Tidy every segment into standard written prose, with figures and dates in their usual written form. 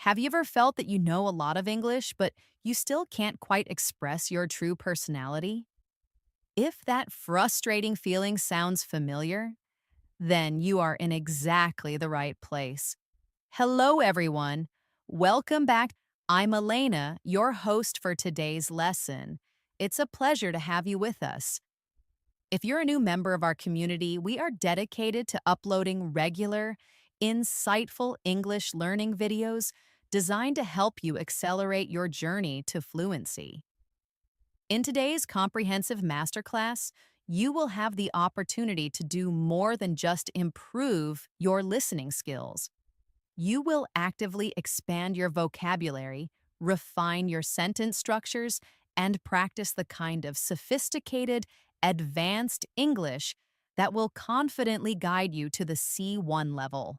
Have you ever felt that you know a lot of English, but you still can't quite express your true personality? If that frustrating feeling sounds familiar, then you are in exactly the right place. Hello, everyone. Welcome back. I'm Elena, your host for today's lesson. It's a pleasure to have you with us. If you're a new member of our community, we are dedicated to uploading regular, insightful English learning videos designed to help you accelerate your journey to fluency. In today's comprehensive masterclass, you will have the opportunity to do more than just improve your listening skills. You will actively expand your vocabulary, refine your sentence structures, and practice the kind of sophisticated, advanced English that will confidently guide you to the C1 level.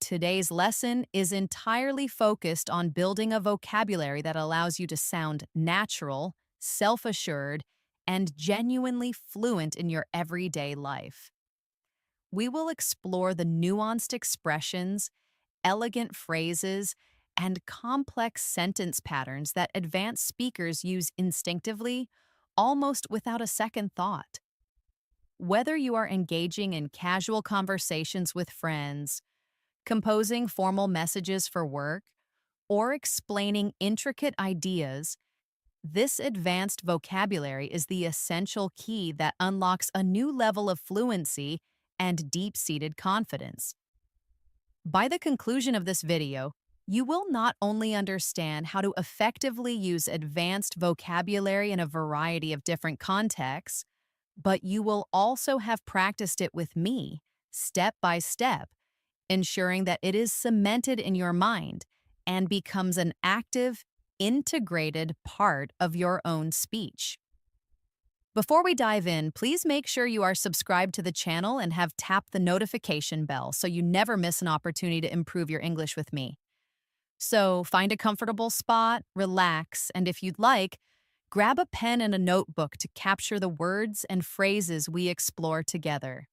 Today's lesson is entirely focused on building a vocabulary that allows you to sound natural, self assured, and genuinely fluent in your everyday life. We will explore the nuanced expressions, elegant phrases, and complex sentence patterns that advanced speakers use instinctively, almost without a second thought. Whether you are engaging in casual conversations with friends, composing formal messages for work, or explaining intricate ideas, this advanced vocabulary is the essential key that unlocks a new level of fluency and deep-seated confidence. By the conclusion of this video, you will not only understand how to effectively use advanced vocabulary in a variety of different contexts, but you will also have practiced it with me, step by step, ensuring that it is cemented in your mind and becomes an active, integrated part of your own speech. Before we dive in, please make sure you are subscribed to the channel and have tapped the notification bell so you never miss an opportunity to improve your English with me. So find a comfortable spot, relax, and if you'd like, grab a pen and a notebook to capture the words and phrases we explore together.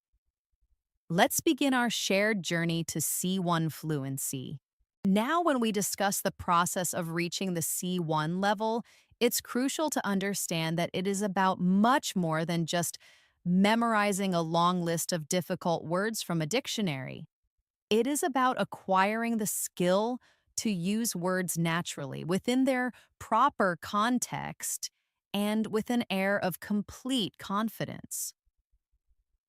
Let's begin our shared journey to C1 fluency. Now, when we discuss the process of reaching the C1 level, it's crucial to understand that it is about much more than just memorizing a long list of difficult words from a dictionary. It is about acquiring the skill to use words naturally within their proper context and with an air of complete confidence.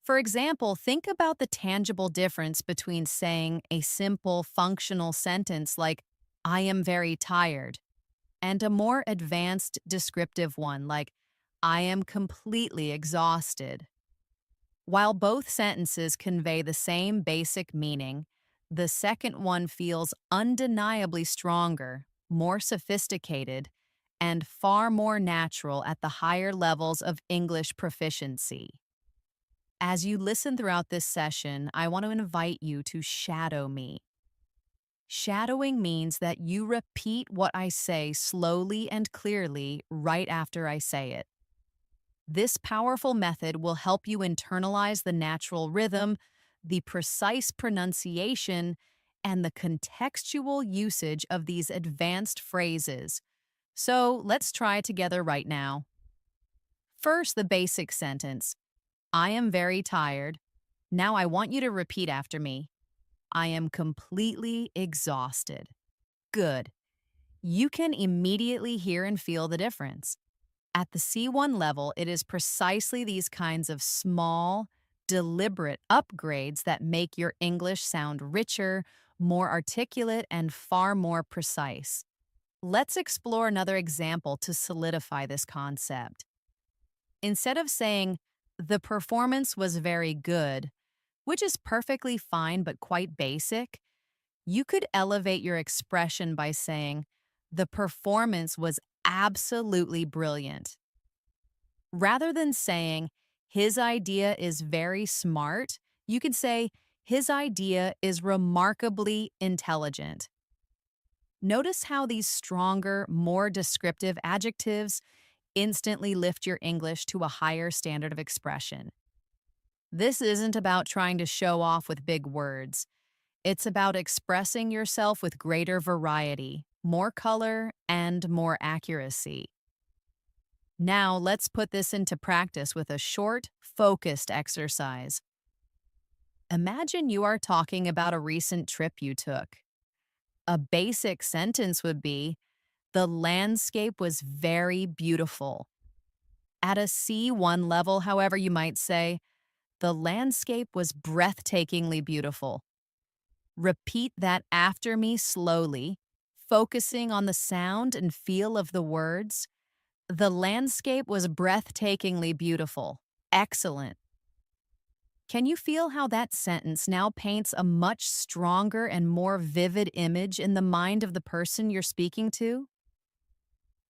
For example, think about the tangible difference between saying a simple functional sentence like, I am very tired, and a more advanced descriptive one like, I am completely exhausted. While both sentences convey the same basic meaning, the second one feels undeniably stronger, more sophisticated, and far more natural at the higher levels of English proficiency. As you listen throughout this session, I want to invite you to shadow me. Shadowing means that you repeat what I say slowly and clearly right after I say it. This powerful method will help you internalize the natural rhythm, the precise pronunciation, and the contextual usage of these advanced phrases. So let's try together right now. First, the basic sentence. I am very tired. Now I want you to repeat after me. I am completely exhausted. Good. You can immediately hear and feel the difference. At the C1 level, it is precisely these kinds of small, deliberate upgrades that make your English sound richer, more articulate, and far more precise. Let's explore another example to solidify this concept. Instead of saying, the performance was very good, which is perfectly fine but quite basic, you could elevate your expression by saying, the performance was absolutely brilliant. Rather than saying, his idea is very smart, you could say, his idea is remarkably intelligent. Notice how these stronger, more descriptive adjectives instantly lift your English to a higher standard of expression. This isn't about trying to show off with big words. It's about expressing yourself with greater variety, more color, and more accuracy. Now, let's put this into practice with a short, focused exercise. Imagine you are talking about a recent trip you took. A basic sentence would be, "The landscape was very beautiful." At a C1 level, however, you might say, "The landscape was breathtakingly beautiful." Repeat that after me slowly, focusing on the sound and feel of the words. The landscape was breathtakingly beautiful. Excellent. Can you feel how that sentence now paints a much stronger and more vivid image in the mind of the person you're speaking to?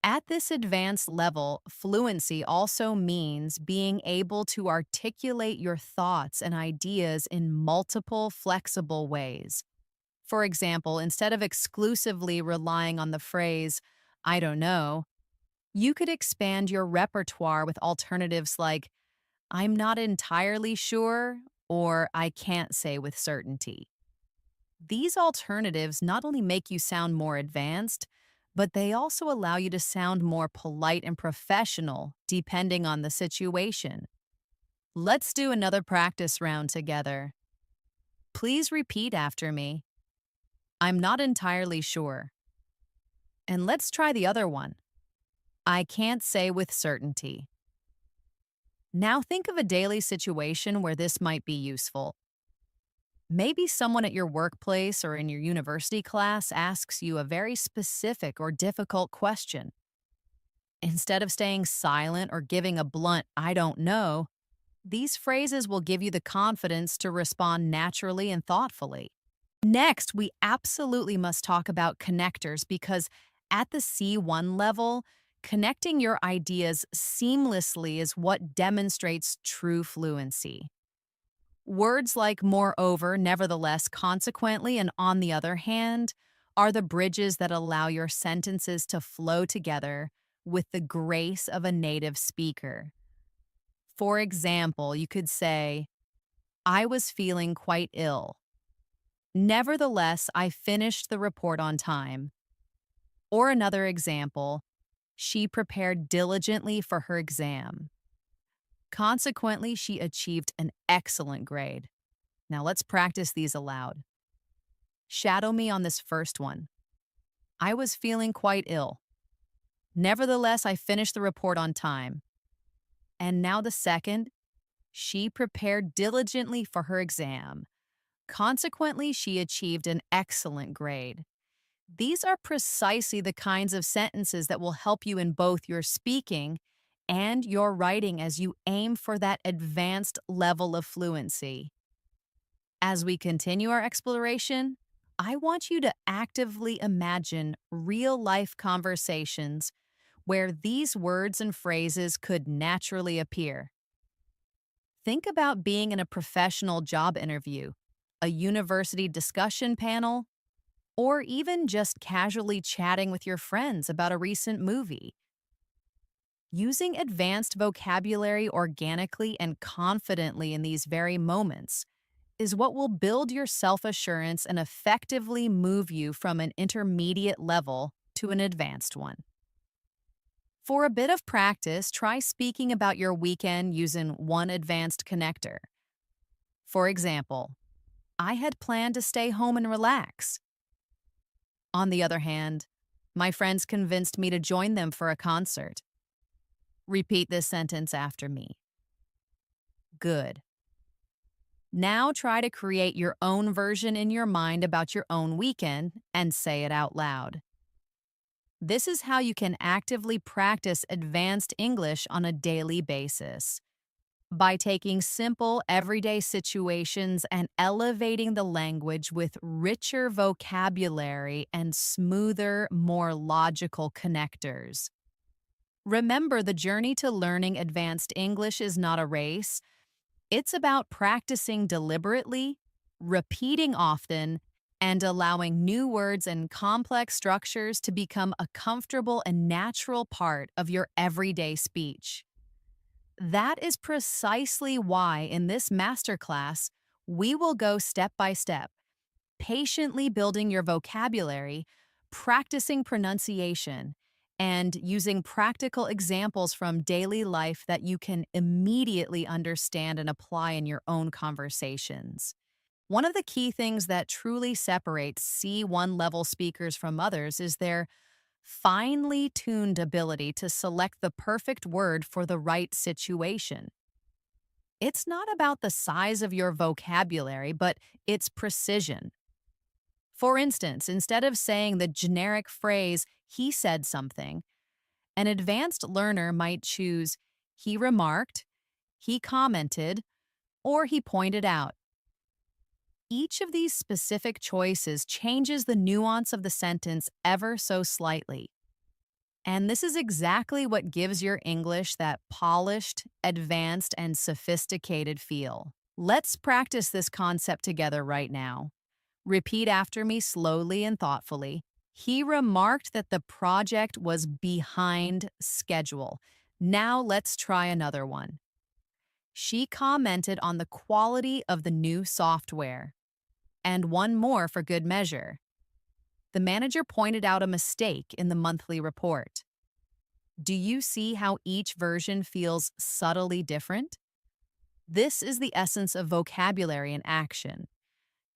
At this advanced level, fluency also means being able to articulate your thoughts and ideas in multiple, flexible ways. For example, instead of exclusively relying on the phrase, "I don't know," you could expand your repertoire with alternatives like, "I'm not entirely sure," or "I can't say with certainty." These alternatives not only make you sound more advanced, but they also allow you to sound more polite and professional depending on the situation. Let's do another practice round together. Please repeat after me. "I'm not entirely sure." And let's try the other one. "I can't say with certainty." Now think of a daily situation where this might be useful. Maybe someone at your workplace or in your university class asks you a very specific or difficult question. Instead of staying silent or giving a blunt, "I don't know," these phrases will give you the confidence to respond naturally and thoughtfully. Next, we absolutely must talk about connectors because at the C1 level, connecting your ideas seamlessly is what demonstrates true fluency. Words like moreover, nevertheless, consequently, and on the other hand are the bridges that allow your sentences to flow together with the grace of a native speaker. For example, you could say, "I was feeling quite ill. Nevertheless, I finished the report on time." Or another example, "She prepared diligently for her exam. Consequently, she achieved an excellent grade." Now let's practice these aloud. Shadow me on this first one. "I was feeling quite ill. Nevertheless, I finished the report on time." And now the second, "She prepared diligently for her exam. Consequently, she achieved an excellent grade." These are precisely the kinds of sentences that will help you in both your speaking and your writing as you aim for that advanced level of fluency. As we continue our exploration, I want you to actively imagine real life conversations where these words and phrases could naturally appear. Think about being in a professional job interview, a university discussion panel, or even just casually chatting with your friends about a recent movie. Using advanced vocabulary organically and confidently in these very moments is what will build your self assurance and effectively move you from an intermediate level to an advanced one. For a bit of practice, try speaking about your weekend using one advanced connector. For example, "I had planned to stay home and relax." On the other hand, "My friends convinced me to join them for a concert." Repeat this sentence after me. Good. Now try to create your own version in your mind about your own weekend and say it out loud. This is how you can actively practice advanced English on a daily basis. By taking simple, everyday situations and elevating the language with richer vocabulary and smoother, more logical connectors. Remember, the journey to learning advanced English is not a race. It's about practicing deliberately, repeating often, and allowing new words and complex structures to become a comfortable and natural part of your everyday speech. That is precisely why in this masterclass, we will go step by step, patiently building your vocabulary, practicing pronunciation, and using practical examples from daily life that you can immediately understand and apply in your own conversations. One of the key things that truly separates C1 level speakers from others is their finely tuned ability to select the perfect word for the right situation. It's not about the size of your vocabulary, but its precision. For instance, instead of saying the generic phrase, he said something, an advanced learner might choose, he remarked, he commented, or he pointed out. Each of these specific choices changes the nuance of the sentence ever so slightly. And this is exactly what gives your English that polished, advanced, and sophisticated feel. Let's practice this concept together right now. Repeat after me slowly and thoughtfully. He remarked that the project was behind schedule. Now let's try another one. She commented on the quality of the new software. And one more for good measure. The manager pointed out a mistake in the monthly report. Do you see how each version feels subtly different? This is the essence of vocabulary in action.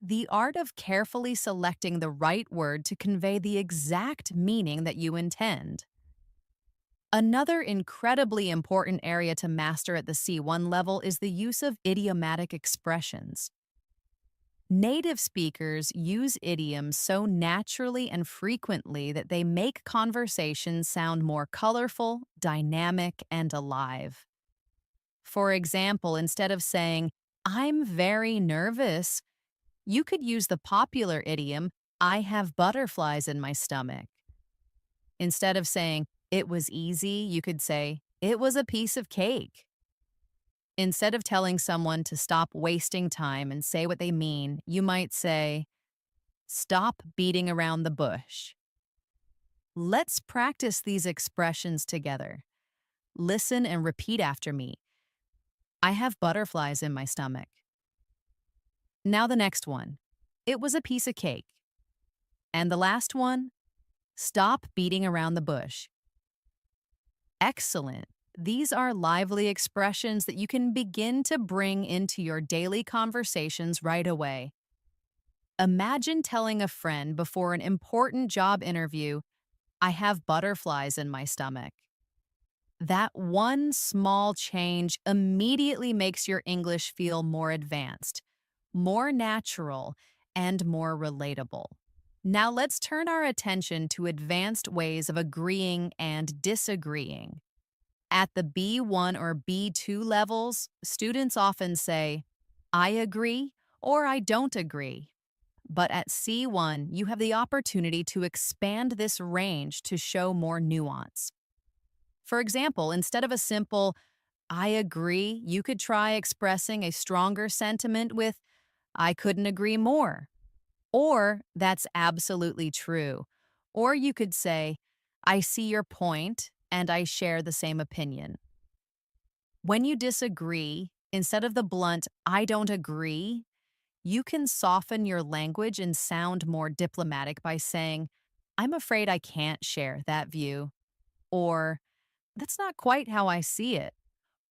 The art of carefully selecting the right word to convey the exact meaning that you intend. Another incredibly important area to master at the C1 level is the use of idiomatic expressions. Native speakers use idioms so naturally and frequently that they make conversations sound more colorful, dynamic, and alive. For example, instead of saying, I'm very nervous, you could use the popular idiom, I have butterflies in my stomach. Instead of saying, it was easy, you could say, it was a piece of cake. Instead of telling someone to stop wasting time and say what they mean, you might say, stop beating around the bush. Let's practice these expressions together. Listen and repeat after me. I have butterflies in my stomach. Now the next one. It was a piece of cake. And the last one, stop beating around the bush. Excellent. These are lively expressions that you can begin to bring into your daily conversations right away. Imagine telling a friend before an important job interview, I have butterflies in my stomach. That one small change immediately makes your English feel more advanced, more natural, and more relatable. Now let's turn our attention to advanced ways of agreeing and disagreeing. At the B1 or B2 levels, students often say, I agree or I don't agree. But at C1, you have the opportunity to expand this range to show more nuance. For example, instead of a simple, I agree, you could try expressing a stronger sentiment with, I couldn't agree more. Or, that's absolutely true. Or you could say, I see your point and I share the same opinion. When you disagree, instead of the blunt, I don't agree, you can soften your language and sound more diplomatic by saying, I'm afraid I can't share that view. Or, that's not quite how I see it.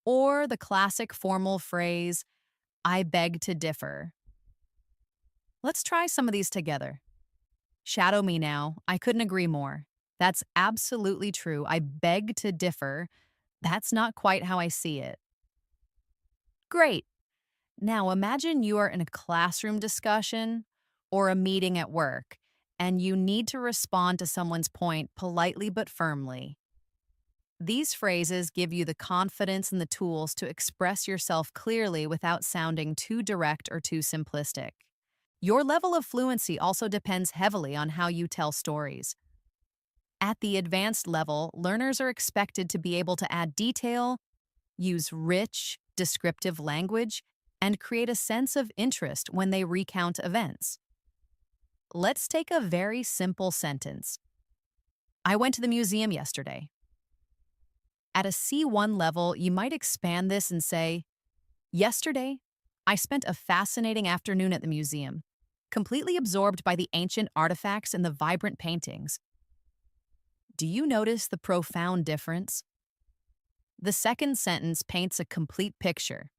Or the classic formal phrase, I beg to differ. Let's try some of these together. Shadow me now. I couldn't agree more. That's absolutely true. I beg to differ. That's not quite how I see it. Great. Now imagine you are in a classroom discussion or a meeting at work, and you need to respond to someone's point politely but firmly. These phrases give you the confidence and the tools to express yourself clearly without sounding too direct or too simplistic. Your level of fluency also depends heavily on how you tell stories. At the advanced level, learners are expected to be able to add detail, use rich, descriptive language, and create a sense of interest when they recount events. Let's take a very simple sentence. I went to the museum yesterday. At a C1 level, you might expand this and say, yesterday, I spent a fascinating afternoon at the museum. completely absorbed by the ancient artifacts and the vibrant paintings. Do you notice the profound difference? The second sentence paints a complete picture.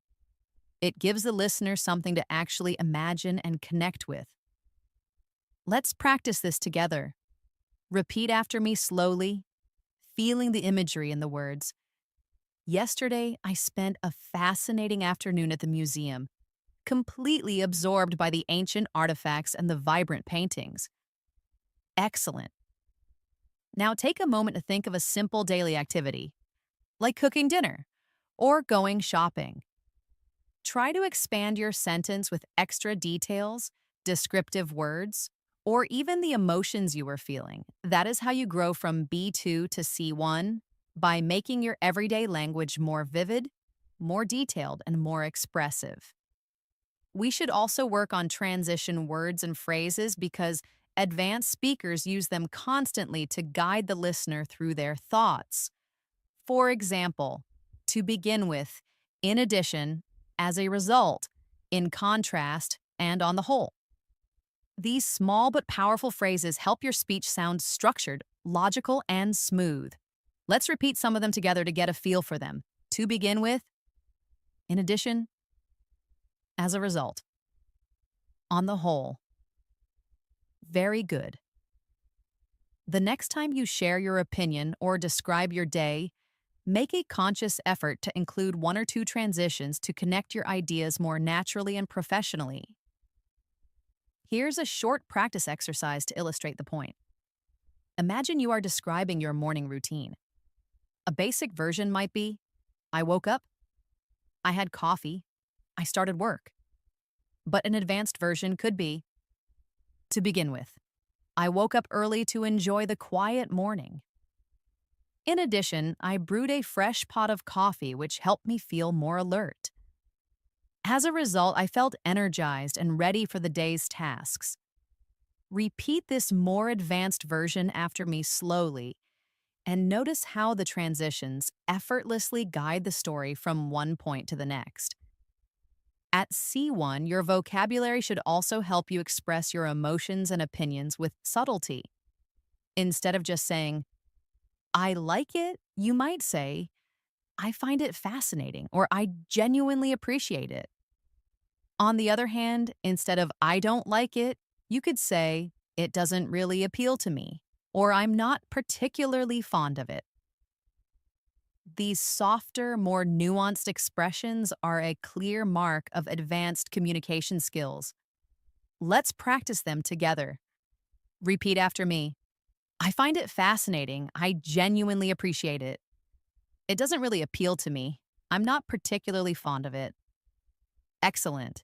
It gives the listener something to actually imagine and connect with. Let's practice this together. Repeat after me slowly, feeling the imagery in the words. Yesterday, I spent a fascinating afternoon at the museum, completely absorbed by the ancient artifacts and the vibrant paintings. Excellent. Now take a moment to think of a simple daily activity, like cooking dinner or going shopping. Try to expand your sentence with extra details, descriptive words, or even the emotions you were feeling. That is how you grow from B2 to C1 by making your everyday language more vivid, more detailed, and more expressive. We should also work on transition words and phrases because advanced speakers use them constantly to guide the listener through their thoughts. For example, to begin with, in addition, as a result, in contrast, and on the whole. These small but powerful phrases help your speech sound structured, logical, and smooth. Let's repeat some of them together to get a feel for them. To begin with, in addition, as a result, on the whole. Very good. The next time you share your opinion or describe your day, make a conscious effort to include one or two transitions to connect your ideas more naturally and professionally. Here's a short practice exercise to illustrate the point. Imagine you are describing your morning routine. A basic version might be, I woke up, I had coffee, I started work. But an advanced version could be, to begin with, I woke up early to enjoy the quiet morning. In addition, I brewed a fresh pot of coffee which helped me feel more alert. As a result, I felt energized and ready for the day's tasks. Repeat this more advanced version after me slowly, and notice how the transitions effortlessly guide the story from one point to the next. At C1, your vocabulary should also help you express your emotions and opinions with subtlety. Instead of just saying, I like it, you might say, I find it fascinating, or I genuinely appreciate it. On the other hand, instead of I don't like it, you could say, it doesn't really appeal to me, or I'm not particularly fond of it. These softer, more nuanced expressions are a clear mark of advanced communication skills. Let's practice them together. Repeat after me. I find it fascinating. I genuinely appreciate it. It doesn't really appeal to me. I'm not particularly fond of it. Excellent.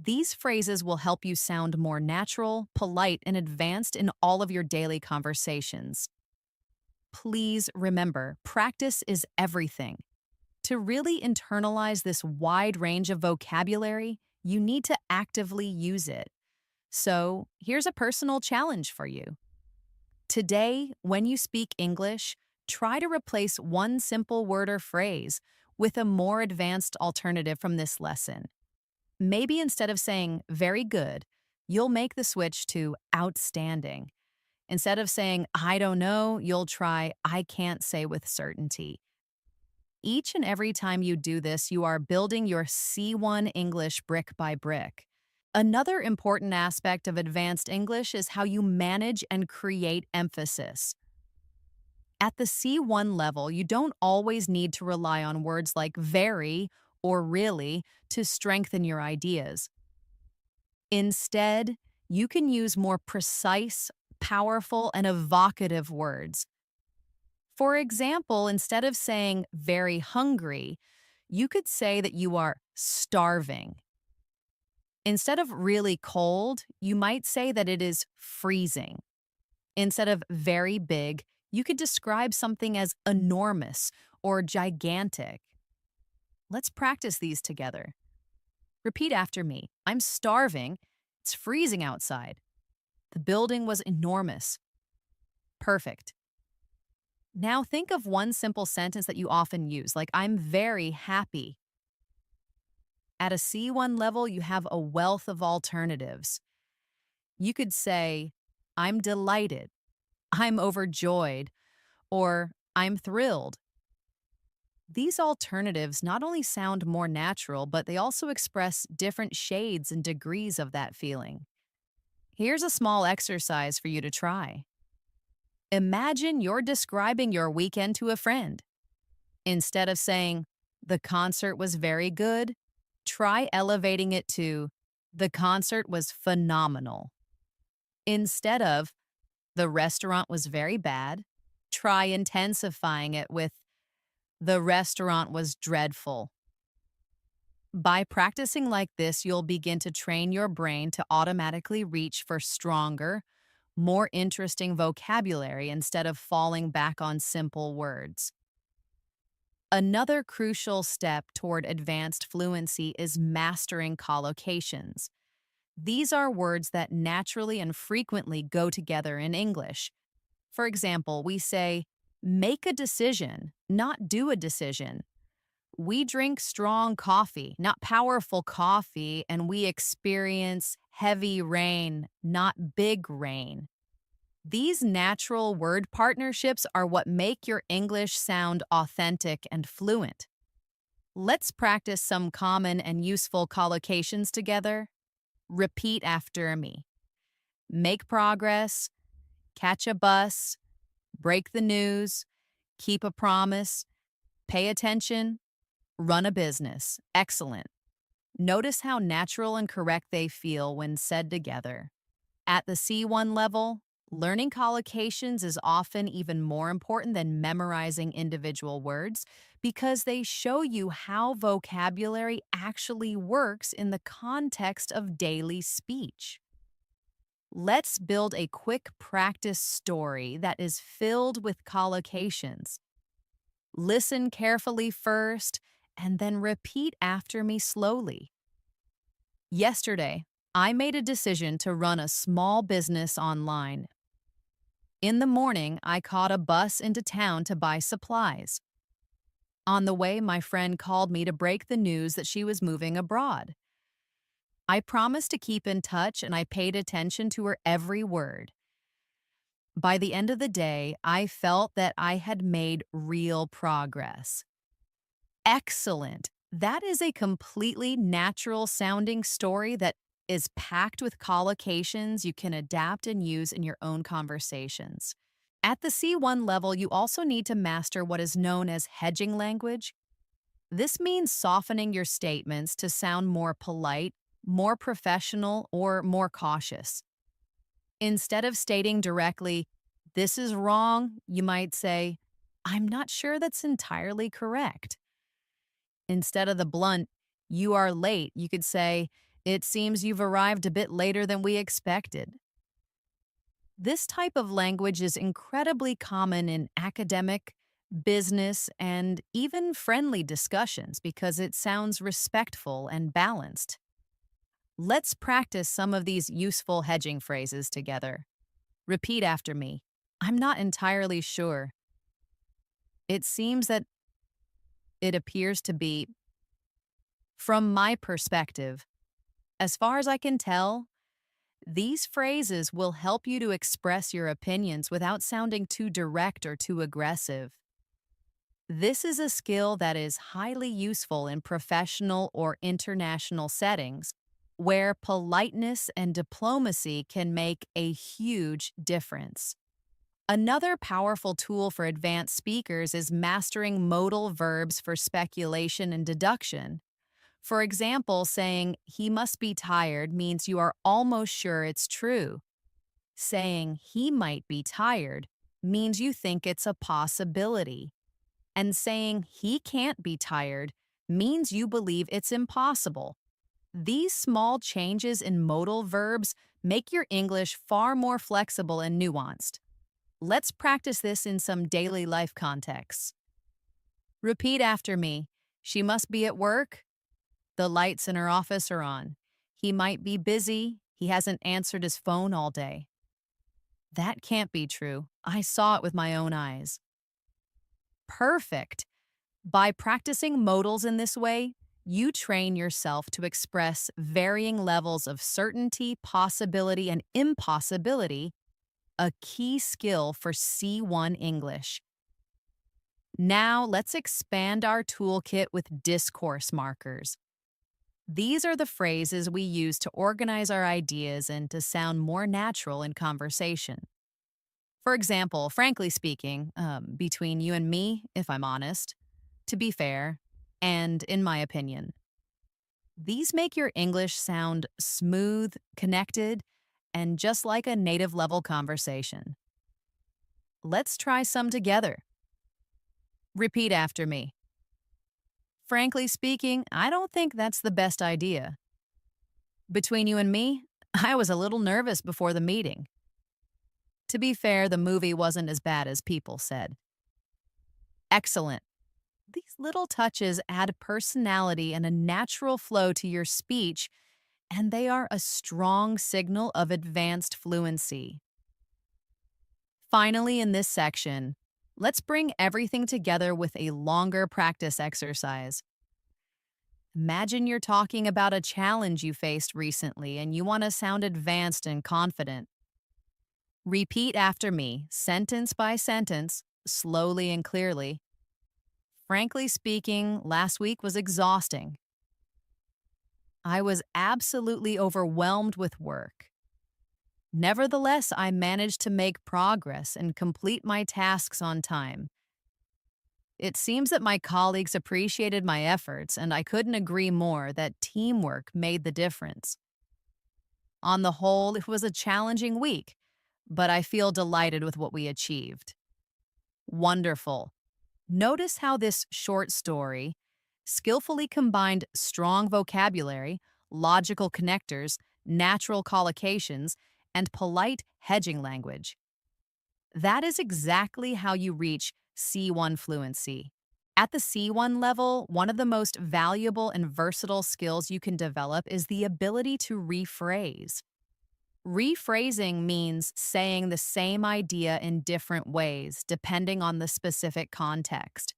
These phrases will help you sound more natural, polite, and advanced in all of your daily conversations. Please remember, practice is everything. To really internalize this wide range of vocabulary, you need to actively use it. So, here's a personal challenge for you. Today, when you speak English, try to replace one simple word or phrase with a more advanced alternative from this lesson. Maybe instead of saying very good, you'll make the switch to outstanding. Instead of saying I don't know, you'll try I can't say with certainty. Each and every time you do this, you are building your C1 English brick by brick. Another important aspect of advanced English is how you manage and create emphasis. At the C1 level, you don't always need to rely on words like very or really to strengthen your ideas. Instead, you can use more precise, powerful, and evocative words. For example, instead of saying very hungry, you could say that you are starving. Instead of really cold, you might say that it is freezing. Instead of very big, you could describe something as enormous or gigantic. Let's practice these together. Repeat after me. I'm starving. It's freezing outside. The building was enormous. Perfect. Now think of one simple sentence that you often use, like I'm very happy. At a C1 level, you have a wealth of alternatives. You could say, I'm delighted, I'm overjoyed, or I'm thrilled. These alternatives not only sound more natural, but they also express different shades and degrees of that feeling. Here's a small exercise for you to try. Imagine you're describing your weekend to a friend. Instead of saying, the concert was very good, try elevating it to, the concert was phenomenal. Instead of, the restaurant was very bad, try intensifying it with, the restaurant was dreadful. By practicing like this, you'll begin to train your brain to automatically reach for stronger, more interesting vocabulary instead of falling back on simple words. Another crucial step toward advanced fluency is mastering collocations. These are words that naturally and frequently go together in English. For example, we say, make a decision, not do a decision. We drink strong coffee, not powerful coffee, and we experience heavy rain, not big rain. These natural word partnerships are what make your English sound authentic and fluent. Let's practice some common and useful collocations together. Repeat after me. Make progress, catch a bus, break the news, keep a promise, pay attention, run a business. Excellent. Notice how natural and correct they feel when said together. At the C1 level, learning collocations is often even more important than memorizing individual words because they show you how vocabulary actually works in the context of daily speech. Let's build a quick practice story that is filled with collocations. Listen carefully first and then repeat after me slowly. Yesterday, I made a decision to run a small business online. In the morning, I caught a bus into town to buy supplies. On the way, my friend called me to break the news that she was moving abroad. I promised to keep in touch and I paid attention to her every word. By the end of the day, I felt that I had made real progress. Excellent! That is a completely natural sounding story that is packed with collocations you can adapt and use in your own conversations. At the C1 level, you also need to master what is known as hedging language. This means softening your statements to sound more polite, more professional, or more cautious. Instead of stating directly, this is wrong, you might say, I'm not sure that's entirely correct. Instead of the blunt, you are late, you could say, it seems you've arrived a bit later than we expected. This type of language is incredibly common in academic, business, and even friendly discussions because it sounds respectful and balanced. Let's practice some of these useful hedging phrases together. Repeat after me. I'm not entirely sure. It seems that it appears to be. From my perspective, as far as I can tell, these phrases will help you to express your opinions without sounding too direct or too aggressive. This is a skill that is highly useful in professional or international settings where politeness and diplomacy can make a huge difference. Another powerful tool for advanced speakers is mastering modal verbs for speculation and deduction. For example, saying, he must be tired means you are almost sure it's true. Saying, he might be tired means you think it's a possibility. And saying, he can't be tired means you believe it's impossible. These small changes in modal verbs make your English far more flexible and nuanced. Let's practice this in some daily life contexts. Repeat after me. She must be at work. The lights in her office are on. He might be busy. He hasn't answered his phone all day. That can't be true. I saw it with my own eyes. Perfect. By practicing modals in this way, you train yourself to express varying levels of certainty, possibility, and impossibility, a key skill for C1 English. Now, let's expand our toolkit with discourse markers. These are the phrases we use to organize our ideas and to sound more natural in conversation. For example, frankly speaking, between you and me, if I'm honest, to be fair, and in my opinion. These make your English sound smooth, connected, and just like a native level conversation. Let's try some together. Repeat after me. Frankly speaking, I don't think that's the best idea. Between you and me, I was a little nervous before the meeting. To be fair, the movie wasn't as bad as people said. Excellent. These little touches add personality and a natural flow to your speech, and they are a strong signal of advanced fluency. Finally, in this section, let's bring everything together with a longer practice exercise. Imagine you're talking about a challenge you faced recently and you want to sound advanced and confident. Repeat after me, sentence by sentence, slowly and clearly. Frankly speaking, last week was exhausting. I was absolutely overwhelmed with work. Nevertheless, I managed to make progress and complete my tasks on time. It seems that my colleagues appreciated my efforts, and I couldn't agree more that teamwork made the difference. On the whole, it was a challenging week, but I feel delighted with what we achieved. Wonderful. Notice how this short story skillfully combined strong vocabulary, logical connectors, natural collocations, and polite hedging language. That is exactly how you reach C1 fluency. At the C1 level, one of the most valuable and versatile skills you can develop is the ability to rephrase. Rephrasing means saying the same idea in different ways, depending on the specific context.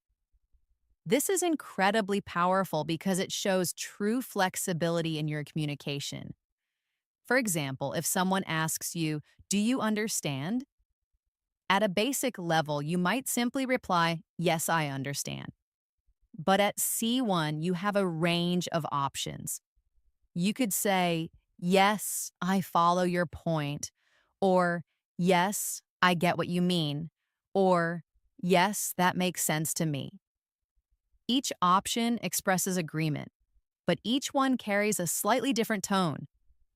This is incredibly powerful because it shows true flexibility in your communication. For example, if someone asks you, "Do you understand?" At a basic level, you might simply reply, "Yes, I understand." But at C1, you have a range of options. You could say, "Yes, I follow your point," or "Yes, I get what you mean," or "Yes, that makes sense to me." Each option expresses agreement, but each one carries a slightly different tone,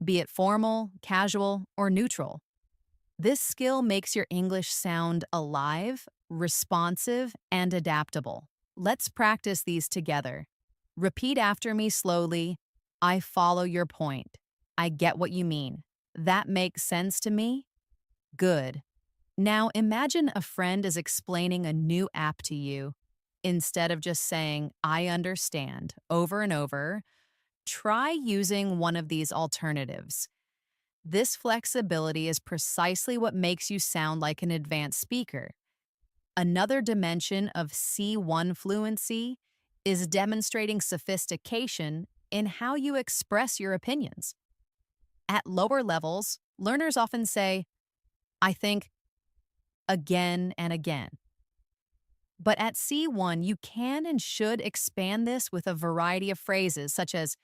be it formal, casual, or neutral. This skill makes your English sound alive, responsive, and adaptable. Let's practice these together. Repeat after me slowly. I follow your point. I get what you mean. That makes sense to me. Good. Now imagine a friend is explaining a new app to you. Instead of just saying, "I understand," over and over, try using one of these alternatives. This flexibility is precisely what makes you sound like an advanced speaker. Another dimension of C1 fluency is demonstrating sophistication in how you express your opinions. At lower levels, learners often say, "I think," again and again. But at C1, you can and should expand this with a variety of phrases, such as,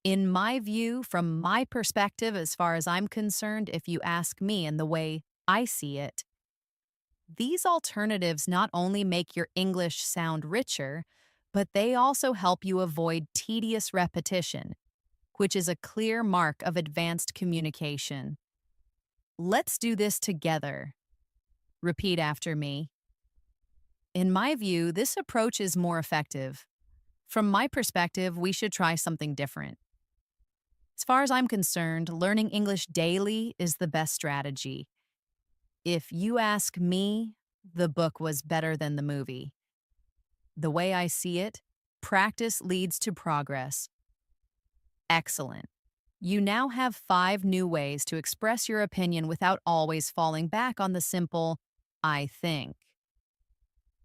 "In my view, from my perspective, as far as I'm concerned, if you ask me and the way I see it." These alternatives not only make your English sound richer, but they also help you avoid tedious repetition, which is a clear mark of advanced communication. Let's do this together. Repeat after me. In my view, this approach is more effective. From my perspective, we should try something different. As far as I'm concerned, learning English daily is the best strategy. If you ask me, the book was better than the movie. The way I see it, practice leads to progress. Excellent. You now have 5 new ways to express your opinion without always falling back on the simple, "I think."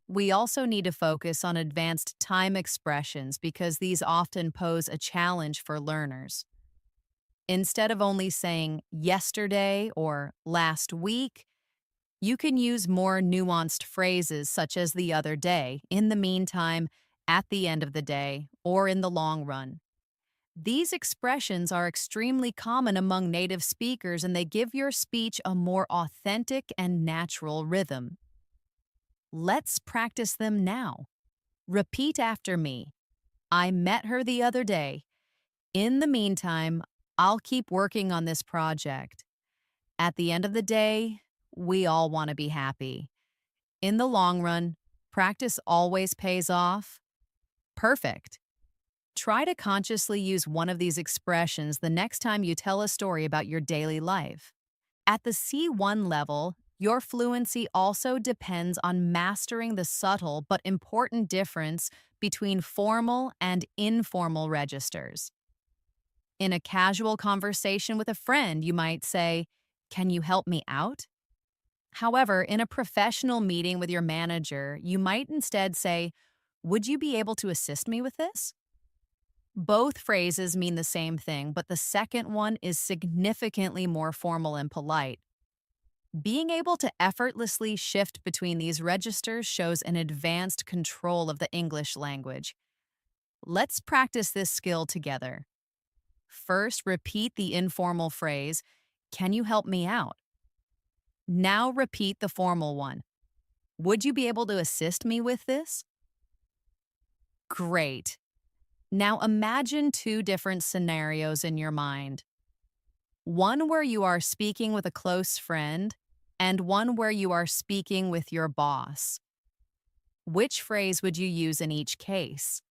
We also need to focus on advanced time expressions because these often pose a challenge for learners. Instead of only saying yesterday or last week, you can use more nuanced phrases such as the other day, in the meantime, at the end of the day, or in the long run. These expressions are extremely common among native speakers and they give your speech a more authentic and natural rhythm. Let's practice them now. Repeat after me. I met her the other day. In the meantime, I'll keep working on this project. At the end of the day, we all want to be happy. In the long run, practice always pays off. Perfect. Try to consciously use one of these expressions the next time you tell a story about your daily life. At the C1 level, your fluency also depends on mastering the subtle but important difference between formal and informal registers. In a casual conversation with a friend, you might say, "Can you help me out?" However, in a professional meeting with your manager, you might instead say, "Would you be able to assist me with this?" Both phrases mean the same thing, but the second one is significantly more formal and polite. Being able to effortlessly shift between these registers shows an advanced control of the English language. Let's practice this skill together. First, repeat the informal phrase, "Can you help me out?" Now repeat the formal one. "Would you be able to assist me with this?" Great. Now imagine two different scenarios in your mind. One where you are speaking with a close friend, and one where you are speaking with your boss. Which phrase would you use in each case?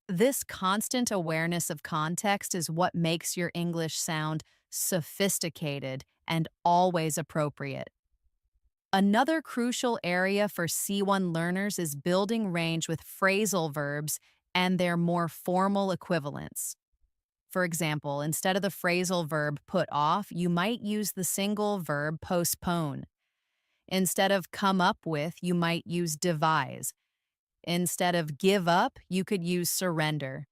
This constant awareness of context is what makes your English sound sophisticated and always appropriate. Another crucial area for C1 learners is building range with phrasal verbs and their more formal equivalents. For example, instead of the phrasal verb put off, you might use the single verb postpone. Instead of come up with, you might use devise. Instead of give up, you could use surrender.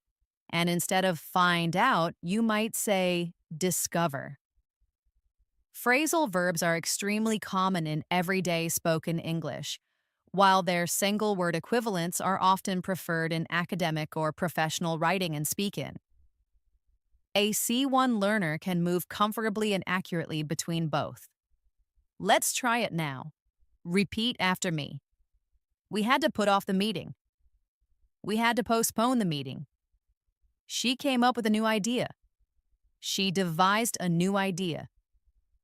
And instead of find out, you might say discover. Phrasal verbs are extremely common in everyday spoken English, while their single word equivalents are often preferred in academic or professional writing and speaking. A C1 learner can move comfortably and accurately between both. Let's try it now. Repeat after me. We had to put off the meeting. We had to postpone the meeting. She came up with a new idea. She devised a new idea.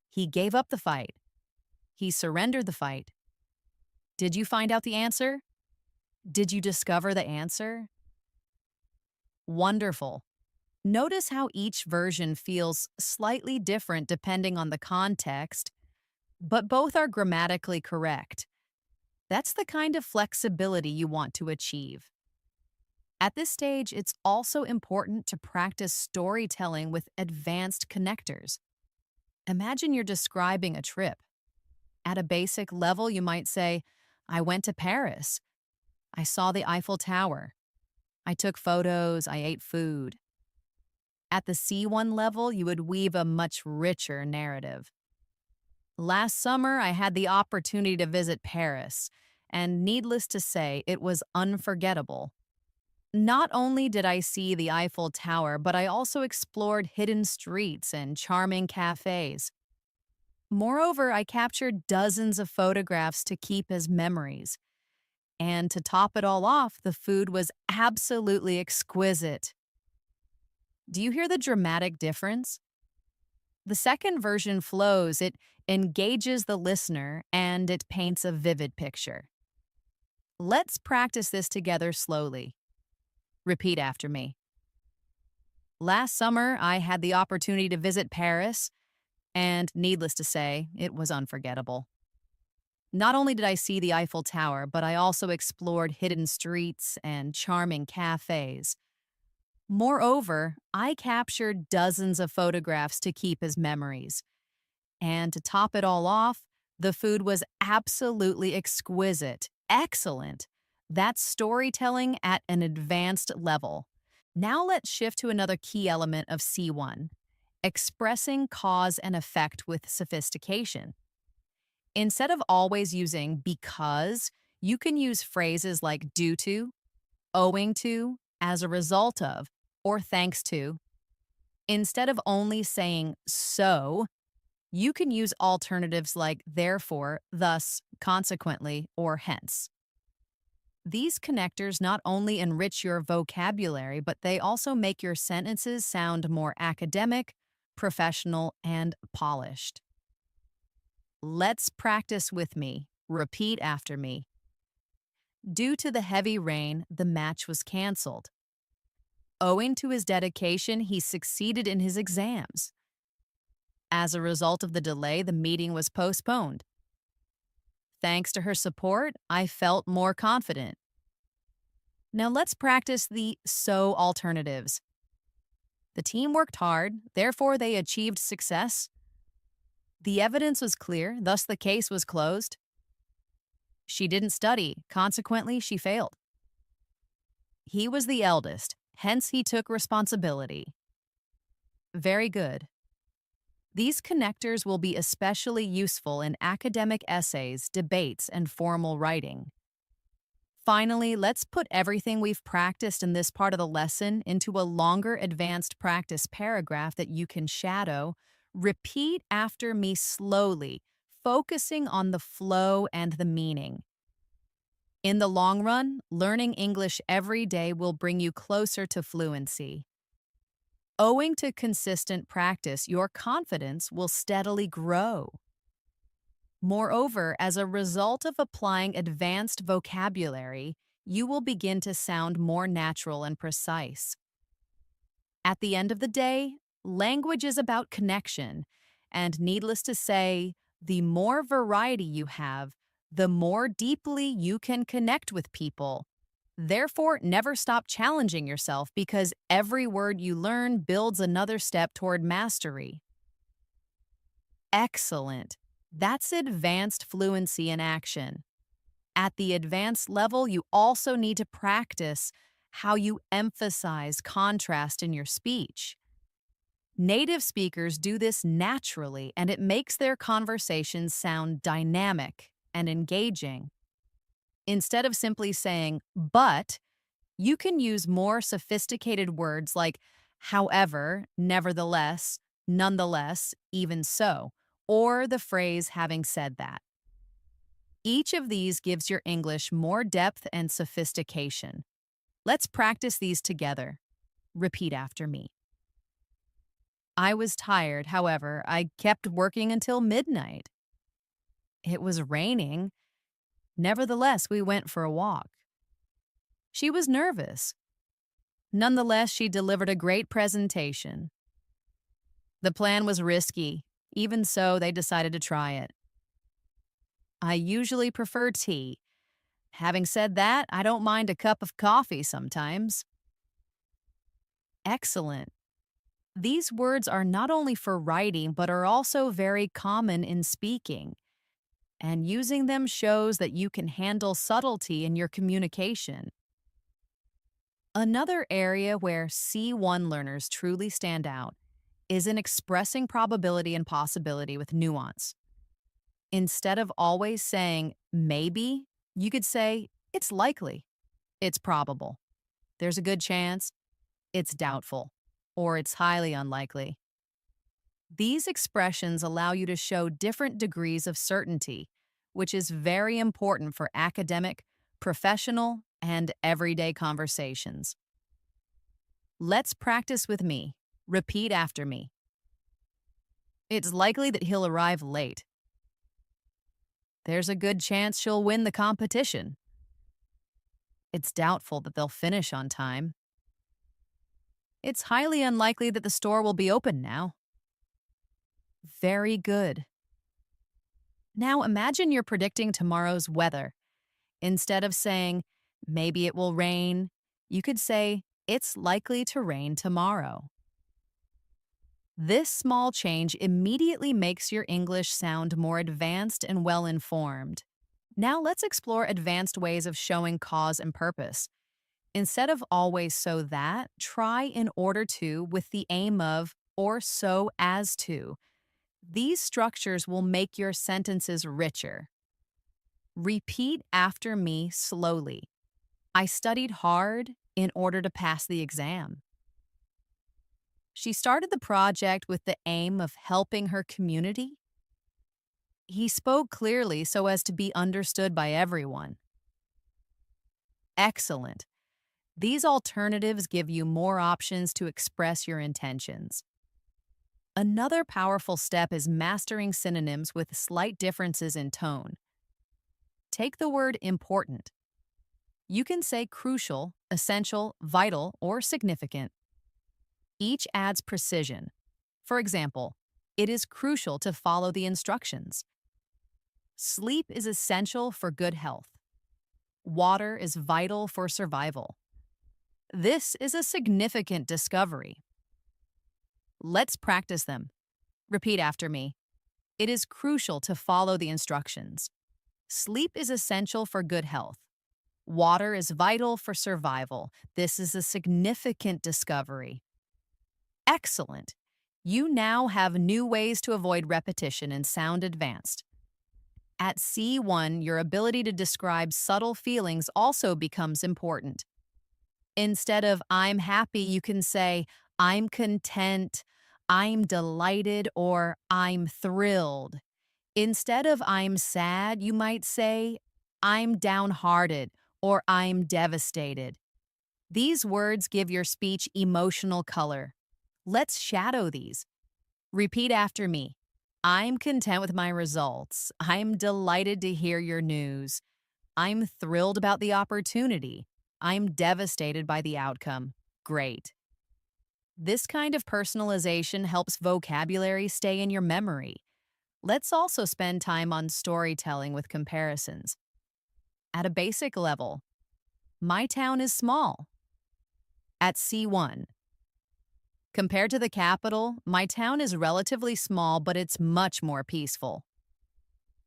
He gave up the fight. He surrendered the fight. Did you find out the answer? Did you discover the answer? Wonderful. Notice how each version feels slightly different depending on the context, but both are grammatically correct. That's the kind of flexibility you want to achieve. At this stage, it's also important to practice storytelling with advanced connectors. Imagine you're describing a trip. At a basic level, you might say, "I went to Paris. I saw the Eiffel Tower. I took photos. I ate food." At the C1 level, you would weave a much richer narrative. "Last summer, I had the opportunity to visit Paris, and needless to say, it was unforgettable. Not only did I see the Eiffel Tower, but I also explored hidden streets and charming cafes. Moreover, I captured dozens of photographs to keep as memories. And to top it all off, the food was absolutely exquisite." Do you hear the dramatic difference? The second version flows, it engages the listener, and it paints a vivid picture. Let's practice this together slowly. Repeat after me. Last summer, I had the opportunity to visit Paris, and needless to say, it was unforgettable. Not only did I see the Eiffel Tower, but I also explored hidden streets and charming cafes. Moreover, I captured dozens of photographs to keep as memories. And to top it all off, the food was absolutely exquisite, Excellent. That's storytelling at an advanced level. Now let's shift to another key element of C1, expressing cause and effect with sophistication. Instead of always using because, you can use phrases like due to, owing to, as a result of, or thanks to. Instead of only saying so, you can use alternatives like therefore, thus, consequently, or hence. These connectors not only enrich your vocabulary, but they also make your sentences sound more academic, professional, and polished. Let's practice with me. Repeat after me. Due to the heavy rain, the match was canceled. Owing to his dedication, he succeeded in his exams. As a result of the delay, the meeting was postponed. Thanks to her support, I felt more confident. Now let's practice the so alternatives. The team worked hard, therefore they achieved success. The evidence was clear, thus the case was closed. She didn't study, consequently she failed. He was the eldest, hence he took responsibility. Very good. These connectors will be especially useful in academic essays, debates, and formal writing. Finally, let's put everything we've practiced in this part of the lesson into a longer advanced practice paragraph that you can shadow. Repeat after me slowly, focusing on the flow and the meaning. In the long run, learning English every day will bring you closer to fluency. Owing to consistent practice, your confidence will steadily grow. Moreover, as a result of applying advanced vocabulary, you will begin to sound more natural and precise. At the end of the day, language is about connection, and needless to say, the more variety you have, the more deeply you can connect with people. Therefore, never stop challenging yourself because every word you learn builds another step toward mastery. Excellent. That's advanced fluency in action. At the advanced level, you also need to practice how you emphasize contrast in your speech. Native speakers do this naturally, and it makes their conversations sound dynamic and engaging. Instead of simply saying, but, you can use more sophisticated words like however, nevertheless, nonetheless, even so, or the phrase having said that. Each of these gives your English more depth and sophistication. Let's practice these together. Repeat after me. I was tired, however, I kept working until midnight. It was raining. Nevertheless, we went for a walk. She was nervous. Nonetheless, she delivered a great presentation. The plan was risky. Even so, they decided to try it. I usually prefer tea. Having said that, I don't mind a cup of coffee sometimes. Excellent. These words are not only for writing, but are also very common in speaking. And using them shows that you can handle subtlety in your communication. Another area where C1 learners truly stand out is in expressing probability and possibility with nuance. Instead of always saying maybe, you could say it's likely, it's probable, there's a good chance, it's doubtful, or it's highly unlikely. These expressions allow you to show different degrees of certainty, which is very important for academic, professional, and everyday conversations. Let's practice with me. Repeat after me. It's likely that he'll arrive late. There's a good chance she'll win the competition. It's doubtful that they'll finish on time. It's highly unlikely that the store will be open now. Very good. Now imagine you're predicting tomorrow's weather. Instead of saying, maybe it will rain, you could say, it's likely to rain tomorrow. This small change immediately makes your English sound more advanced and well-informed. Now let's explore advanced ways of showing cause and purpose. Instead of always so that, try in order to with the aim of or so as to. These structures will make your sentences richer. Repeat after me slowly. I studied hard in order to pass the exam. She started the project with the aim of helping her community. He spoke clearly so as to be understood by everyone. Excellent. These alternatives give you more options to express your intentions. Another powerful step is mastering synonyms with slight differences in tone. Take the word important. You can say crucial, essential, vital, or significant. Each adds precision. For example, it is crucial to follow the instructions. Sleep is essential for good health. Water is vital for survival. This is a significant discovery. Let's practice them. Repeat after me. It is crucial to follow the instructions. Sleep is essential for good health. Water is vital for survival. This is a significant discovery. Excellent. You now have new ways to avoid repetition and sound advanced. At C1, your ability to describe subtle feelings also becomes important. Instead of I'm happy, you can say I'm content, I'm delighted, or I'm thrilled. Instead of I'm sad, you might say I'm downhearted or I'm devastated. These words give your speech emotional color. Let's shadow these. Repeat after me. I'm content with my results. I'm delighted to hear your news. I'm thrilled about the opportunity. I'm devastated by the outcome. Great. This kind of personalization helps vocabulary stay in your memory. Let's also spend time on storytelling with comparisons. At a basic level, my town is small. At C1, compared to the capital, my town is relatively small, but it's much more peaceful.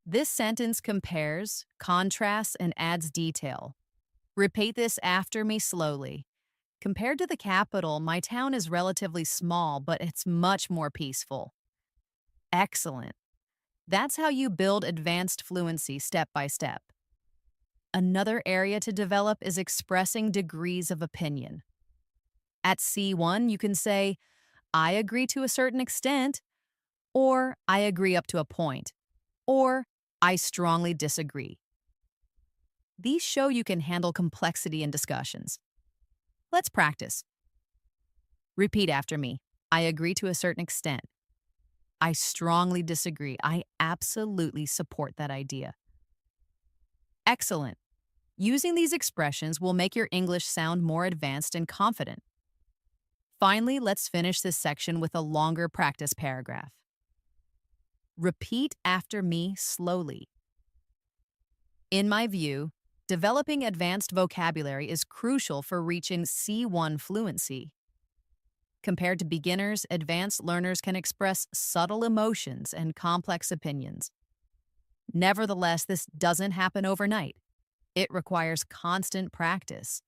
This sentence compares, contrasts, and adds detail. Repeat this after me slowly. Compared to the capital, my town is relatively small, but it's much more peaceful. Excellent. That's how you build advanced fluency step by step. Another area to develop is expressing degrees of opinion. At C1, you can say, I agree to a certain extent, or I agree up to a point, or I strongly disagree. These show you can handle complexity in discussions. Let's practice. Repeat after me. I agree to a certain extent. I strongly disagree. I absolutely support that idea. Excellent. Using these expressions will make your English sound more advanced and confident. Finally, let's finish this section with a longer practice paragraph. Repeat after me slowly. In my view, developing advanced vocabulary is crucial for reaching C1 fluency. Compared to beginners, advanced learners can express subtle emotions and complex opinions. Nevertheless, this doesn't happen overnight. It requires constant practice.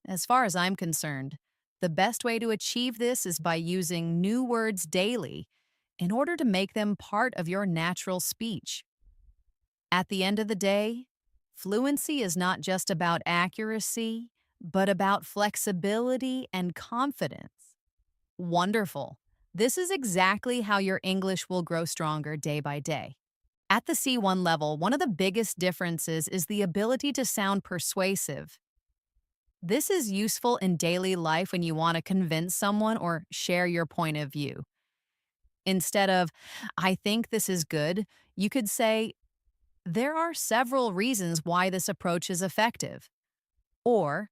As far as I'm concerned, the best way to achieve this is by using new words daily in order to make them part of your natural speech. At the end of the day, fluency is not just about accuracy, but about flexibility and confidence. Wonderful. This is exactly how your English will grow stronger day by day. At the C1 level, one of the biggest differences is the ability to sound persuasive. This is useful in daily life when you want to convince someone or share your point of view. Instead of, I think this is good, you could say, there are several reasons why this approach is effective. Or,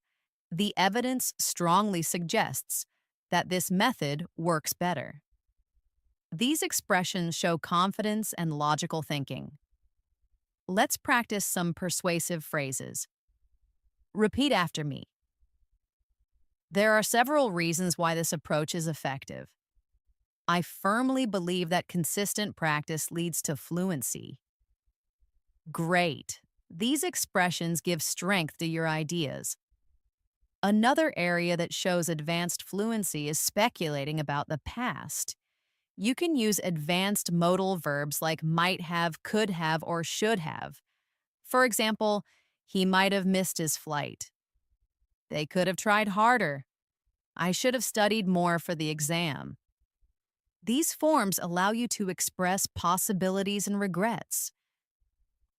the evidence strongly suggests that this method works better. These expressions show confidence and logical thinking. Let's practice some persuasive phrases. Repeat after me. There are several reasons why this approach is effective. I firmly believe that consistent practice leads to fluency. Great. These expressions give strength to your ideas. Another area that shows advanced fluency is speculating about the past. You can use advanced modal verbs like might have, could have, or should have. For example, he might have missed his flight. They could have tried harder. I should have studied more for the exam. These forms allow you to express possibilities and regrets.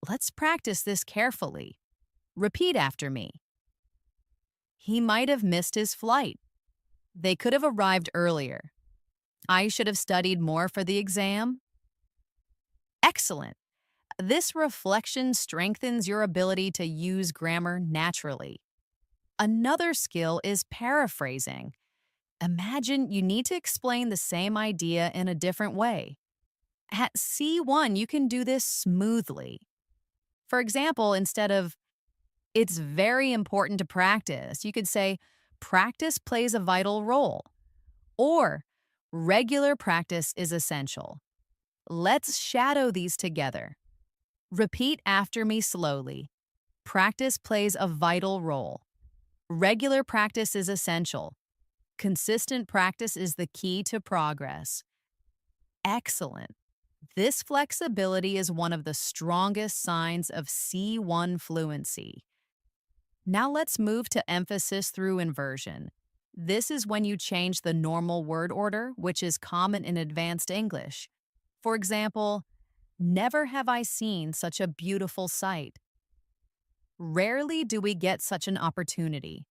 Let's practice this carefully. Repeat after me. He might have missed his flight. They could have arrived earlier. I should have studied more for the exam. Excellent. This reflection strengthens your ability to use grammar naturally. Another skill is paraphrasing. Imagine you need to explain the same idea in a different way. At C1, you can do this smoothly. For example, instead of, it's very important to practice, you could say, practice plays a vital role. Or, regular practice is essential. Let's shadow these together. Repeat after me slowly. Practice plays a vital role. Regular practice is essential. Consistent practice is the key to progress. Excellent. This flexibility is one of the strongest signs of C1 fluency. Now let's move to emphasis through inversion. This is when you change the normal word order, which is common in advanced English. For example, never have I seen such a beautiful sight. Rarely do we get such an opportunity.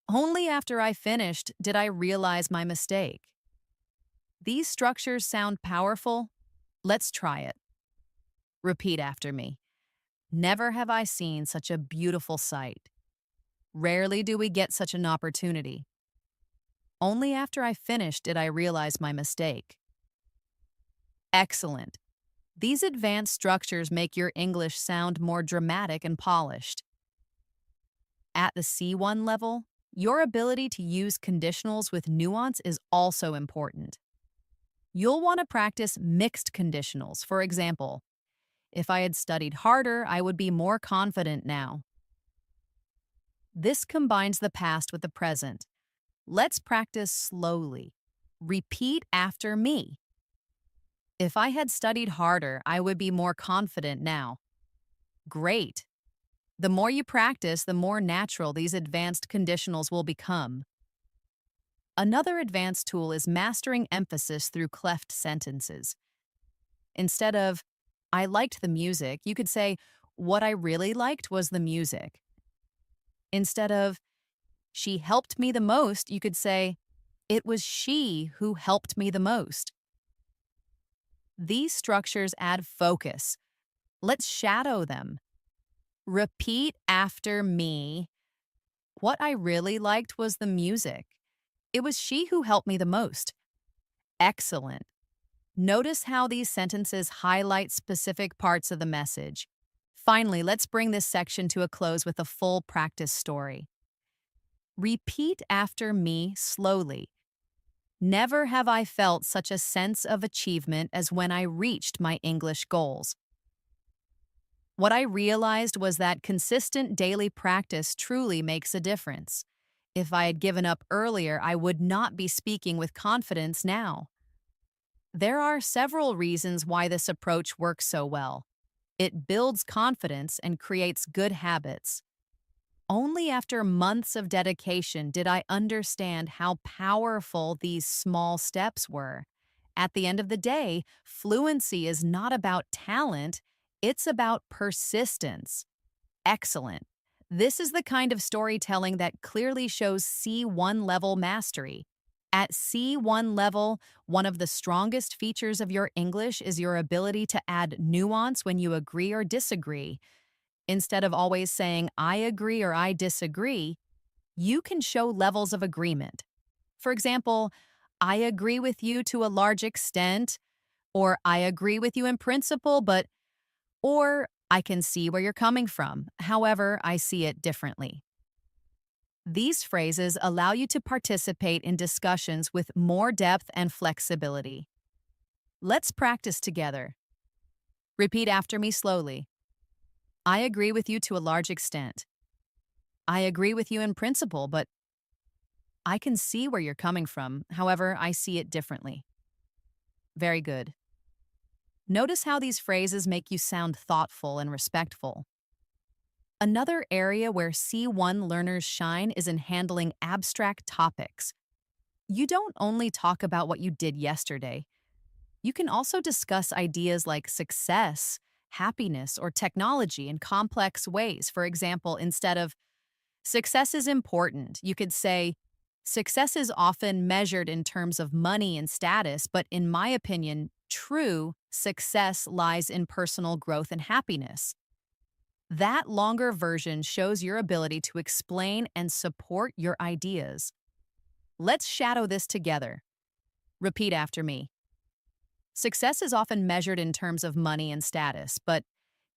Only after I finished did I realize my mistake. These structures sound powerful. Let's try it. Repeat after me. Never have I seen such a beautiful sight. Rarely do we get such an opportunity. Only after I finished did I realize my mistake. Excellent. These advanced structures make your English sound more dramatic and polished. At the C1 level, your ability to use conditionals with nuance is also important. You'll want to practice mixed conditionals. For example, if I had studied harder, I would be more confident now. This combines the past with the present. Let's practice slowly. Repeat after me. If I had studied harder, I would be more confident now. Great. The more you practice, the more natural these advanced conditionals will become. Another advanced tool is mastering emphasis through cleft sentences. Instead of, I liked the music, you could say, what I really liked was the music. Instead of, she helped me the most, you could say, it was she who helped me the most. These structures add focus. Let's shadow them. Repeat after me. What I really liked was the music. It was she who helped me the most. Excellent. Notice how these sentences highlight specific parts of the message. Finally, let's bring this section to a close with a full practice story. Repeat after me slowly. Never have I felt such a sense of achievement as when I reached my English goals. What I realized was that consistent daily practice truly makes a difference. If I had given up earlier, I would not be speaking with confidence now. There are several reasons why this approach works so well. It builds confidence and creates good habits. Only after months of dedication did I understand how powerful these small steps were. At the end of the day, fluency is not about talent, it's about persistence. Excellent. This is the kind of storytelling that clearly shows C1 level mastery. At C1 level, one of the strongest features of your English is your ability to add nuance when you agree or disagree. Instead of always saying, I agree or I disagree, you can show levels of agreement. For example, I agree with you to a large extent, or I agree with you in principle, or I can see where you're coming from. However, I see it differently. These phrases allow you to participate in discussions with more depth and flexibility. Let's practice together. Repeat after me slowly. I agree with you to a large extent. I agree with you in principle, but I can see where you're coming from. However, I see it differently. Very good. Notice how these phrases make you sound thoughtful and respectful. Another area where C1 learners shine is in handling abstract topics. You don't only talk about what you did yesterday. You can also discuss ideas like success, happiness, or technology in complex ways. For example, instead of success is important, you could say, success is often measured in terms of money and status, but in my opinion, true success lies in personal growth and happiness. That longer version shows your ability to explain and support your ideas. Let's shadow this together. Repeat after me. Success is often measured in terms of money and status, but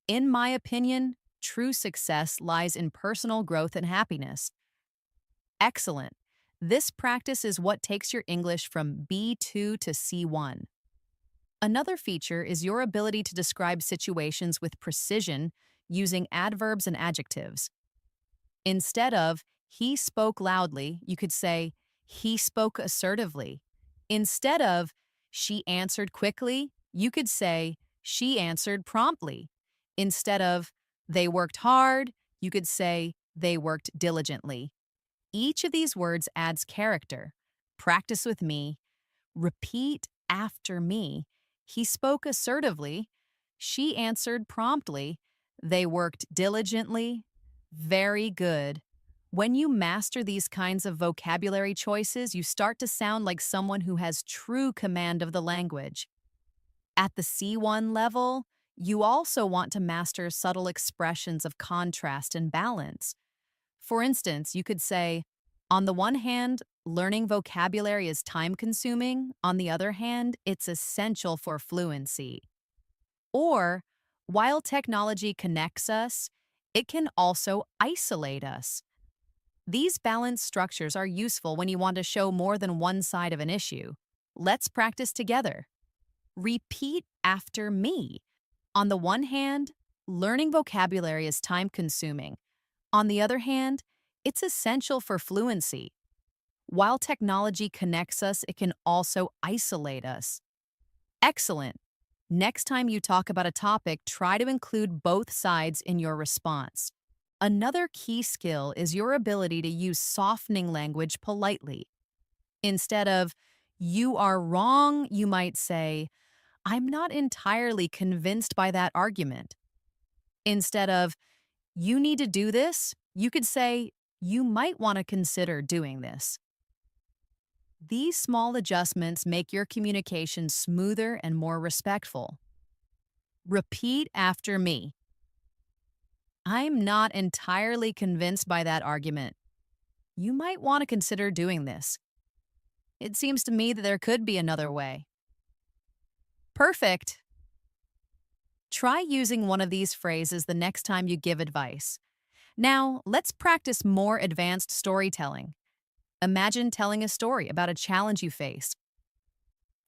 in my opinion, true success lies in personal growth and happiness. Excellent. This practice is what takes your English from B2 to C1. Another feature is your ability to describe situations with precision using adverbs and adjectives. Instead of, he spoke loudly, you could say, he spoke assertively. Instead of, she answered quickly, you could say, she answered promptly. Instead of, they worked hard, you could say, they worked diligently. Each of these words adds character. Practice with me. Repeat after me. He spoke assertively. She answered promptly. They worked diligently. Very good. When you master these kinds of vocabulary choices, you start to sound like someone who has true command of the language. At the C1 level, you also want to master subtle expressions of contrast and balance. For instance, you could say, on the one hand, learning vocabulary is time-consuming. On the other hand, it's essential for fluency. Or, while technology connects us, it can also isolate us. These balanced structures are useful when you want to show more than one side of an issue. Let's practice together. Repeat after me. On the one hand, learning vocabulary is time-consuming. On the other hand, it's essential for fluency. While technology connects us, it can also isolate us. Excellent. Next time you talk about a topic, try to include both sides in your response. Another key skill is your ability to use softening language politely. Instead of, you are wrong, you might say, I'm not entirely convinced by that argument. Instead of, you need to do this, you could say, you might want to consider doing this. These small adjustments make your communication smoother and more respectful. Repeat after me. I'm not entirely convinced by that argument. You might want to consider doing this. It seems to me that there could be another way. Perfect. Try using one of these phrases the next time you give advice. Now, let's practice more advanced storytelling. Imagine telling a story about a challenge you faced.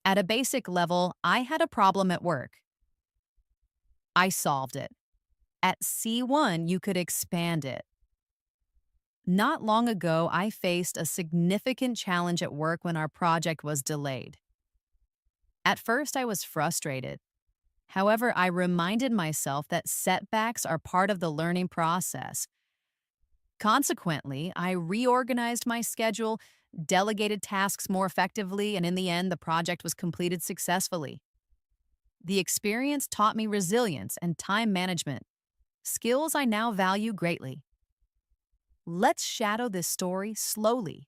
At a basic level, I had a problem at work. I solved it. At C1, you could expand it. Not long ago, I faced a significant challenge at work when our project was delayed. At first, I was frustrated. However, I reminded myself that setbacks are part of the learning process. Consequently, I reorganized my schedule, delegated tasks more effectively, and in the end, the project was completed successfully. The experience taught me resilience and time management, skills I now value greatly. Let's shadow this story slowly.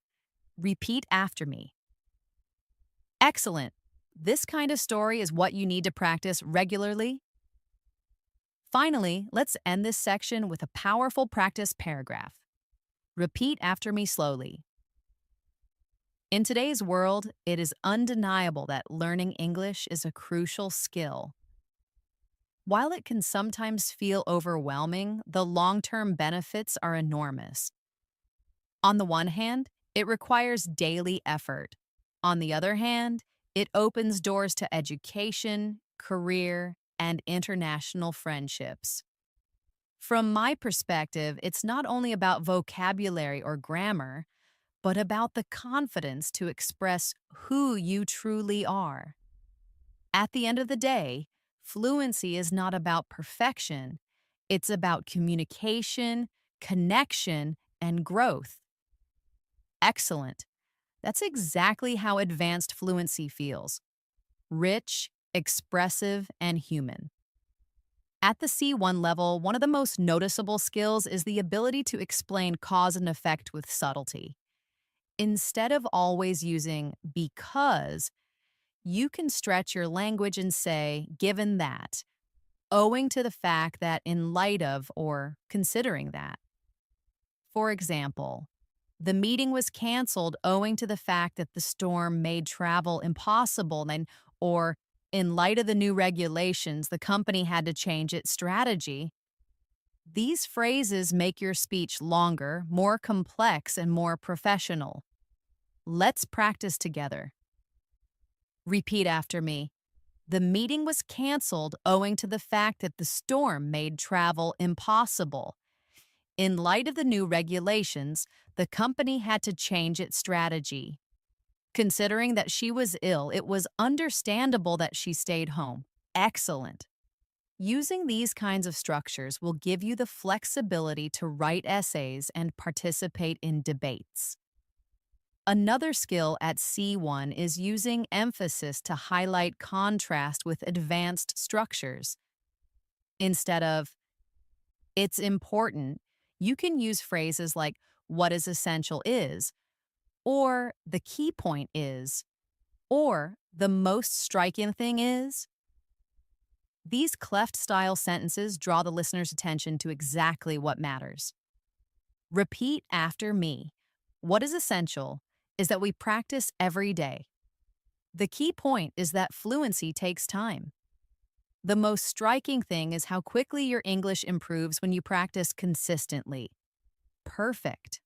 Repeat after me. Excellent. This kind of story is what you need to practice regularly. Finally, let's end this section with a powerful practice paragraph. Repeat after me slowly. In today's world, it is undeniable that learning English is a crucial skill. While it can sometimes feel overwhelming, the long-term benefits are enormous. On the one hand, it requires daily effort. On the other hand, it opens doors to education, career, and international friendships. From my perspective, it's not only about vocabulary or grammar, but about the confidence to express who you truly are. At the end of the day, fluency is not about perfection, it's about communication, connection, and growth. Excellent. That's exactly how advanced fluency feels: rich, expressive, and human. At the C1 level, one of the most noticeable skills is the ability to explain cause and effect with subtlety. Instead of always using because, you can stretch your language and say, given that, owing to the fact that, in light of, or considering that. For example, the meeting was canceled owing to the fact that the storm made travel impossible, or in light of the new regulations, the company had to change its strategy. These phrases make your speech longer, more complex, and more professional. Let's practice together. Repeat after me. The meeting was canceled owing to the fact that the storm made travel impossible. In light of the new regulations, the company had to change its strategy. Considering that she was ill, it was understandable that she stayed home. Excellent. Using these kinds of structures will give you the flexibility to write essays and participate in debates. Another skill at C1 is using emphasis to highlight contrast with advanced structures. Instead of, it's important, you can use phrases like, what is essential is, or the key point is, or the most striking thing is. These cleft-style sentences draw the listener's attention to exactly what matters. Repeat after me. What is essential is that we practice every day. The key point is that fluency takes time. The most striking thing is how quickly your English improves when you practice consistently. Perfect.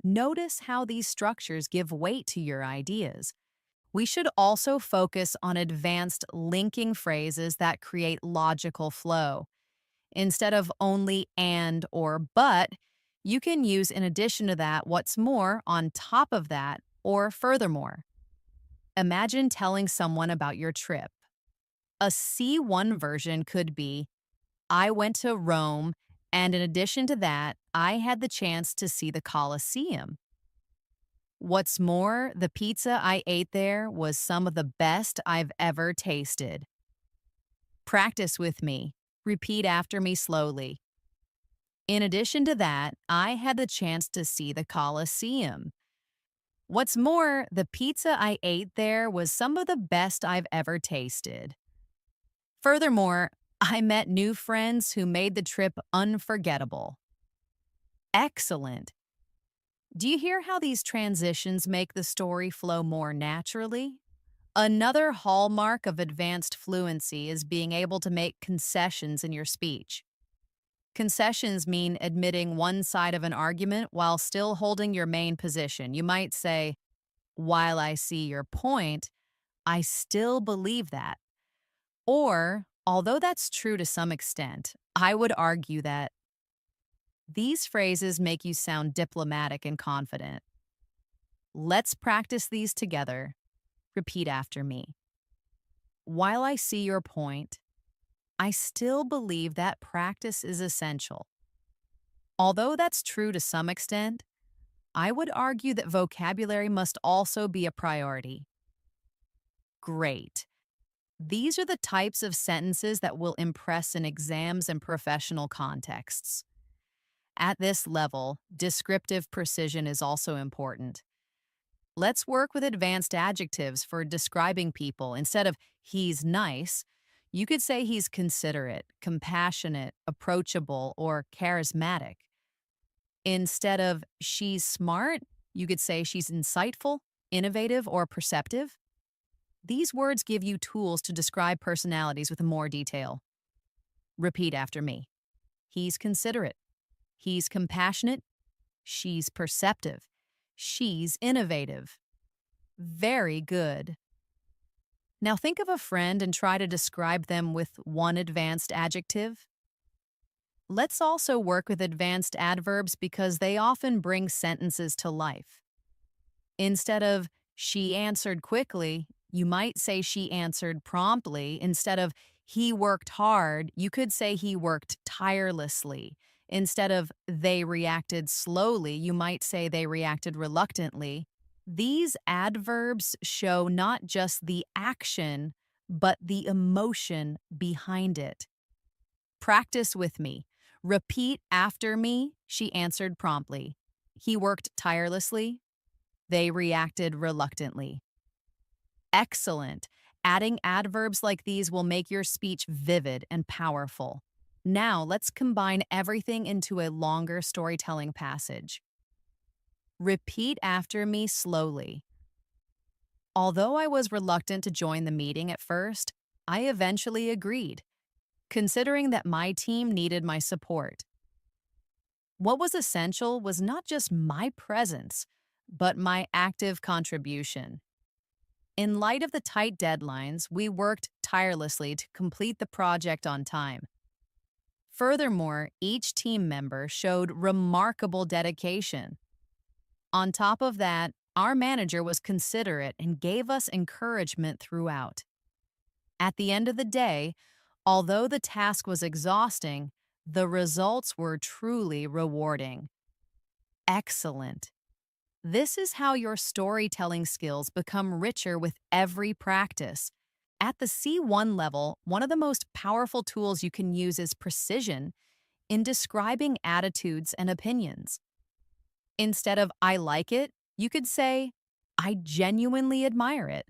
Notice how these structures give weight to your ideas. We should also focus on advanced linking phrases that create logical flow. Instead of only and or but, you can use in addition to that, what's more, on top of that, or furthermore. Imagine telling someone about your trip. A C1 version could be, I went to Rome, and in addition to that, I had the chance to see the Colosseum. What's more, the pizza I ate there was some of the best I've ever tasted. Practice with me. Repeat after me slowly. In addition to that, I had the chance to see the Colosseum. What's more, the pizza I ate there was some of the best I've ever tasted. Furthermore, I met new friends who made the trip unforgettable. Excellent. Do you hear how these transitions make the story flow more naturally? Another hallmark of advanced fluency is being able to make concessions in your speech. Concessions mean admitting one side of an argument while still holding your main position. You might say, while I see your point, I still believe that. Or, although that's true to some extent, I would argue that. These phrases make you sound diplomatic and confident. Let's practice these together. Repeat after me. While I see your point, I still believe that practice is essential. Although that's true to some extent, I would argue that vocabulary must also be a priority. Great. These are the types of sentences that will impress in exams and professional contexts. At this level, descriptive precision is also important. Let's work with advanced adjectives for describing people. Instead of he's nice, you could say he's considerate, compassionate, approachable, or charismatic. Instead of she's smart, you could say she's insightful, innovative, or perceptive. These words give you tools to describe personalities with more detail. Repeat after me. He's considerate. He's compassionate. She's perceptive. She's innovative. Very good. Now think of a friend and try to describe them with one advanced adjective. Let's also work with advanced adverbs because they often bring sentences to life. Instead of she answered quickly, you might say she answered promptly. Instead of he worked hard, you could say he worked tirelessly. Instead of they reacted slowly, you might say they reacted reluctantly. These adverbs show not just the action, but the emotion behind it. Practice with me. Repeat after me. She answered promptly. He worked tirelessly. They reacted reluctantly. Excellent. Adding adverbs like these will make your speech vivid and powerful. Now, let's combine everything into a longer storytelling passage. Repeat after me slowly. Although I was reluctant to join the meeting at first, I eventually agreed, considering that my team needed my support. What was essential was not just my presence, but my active contribution. In light of the tight deadlines, we worked tirelessly to complete the project on time. Furthermore, each team member showed remarkable dedication. On top of that, our manager was considerate and gave us encouragement throughout. At the end of the day, although the task was exhausting, the results were truly rewarding. Excellent. This is how your storytelling skills become richer with every practice. At the C1 level, one of the most powerful tools you can use is precision in describing attitudes and opinions. Instead of I like it, you could say, I genuinely admire it.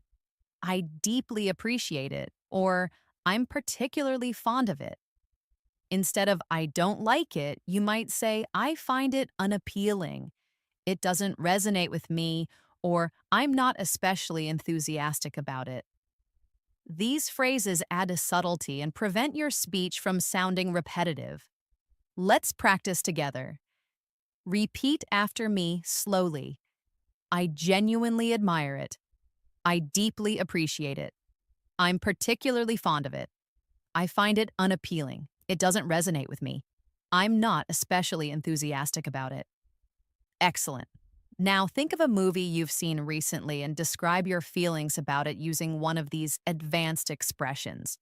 I deeply appreciate it, or I'm particularly fond of it. Instead of I don't like it, you might say I find it unappealing. It doesn't resonate with me, or I'm not especially enthusiastic about it. These phrases add a subtlety and prevent your speech from sounding repetitive. Let's practice together. Repeat after me slowly. I genuinely admire it. I deeply appreciate it. I'm particularly fond of it. I find it unappealing. It doesn't resonate with me. I'm not especially enthusiastic about it. Excellent. Now think of a movie you've seen recently and describe your feelings about it using one of these advanced expressions.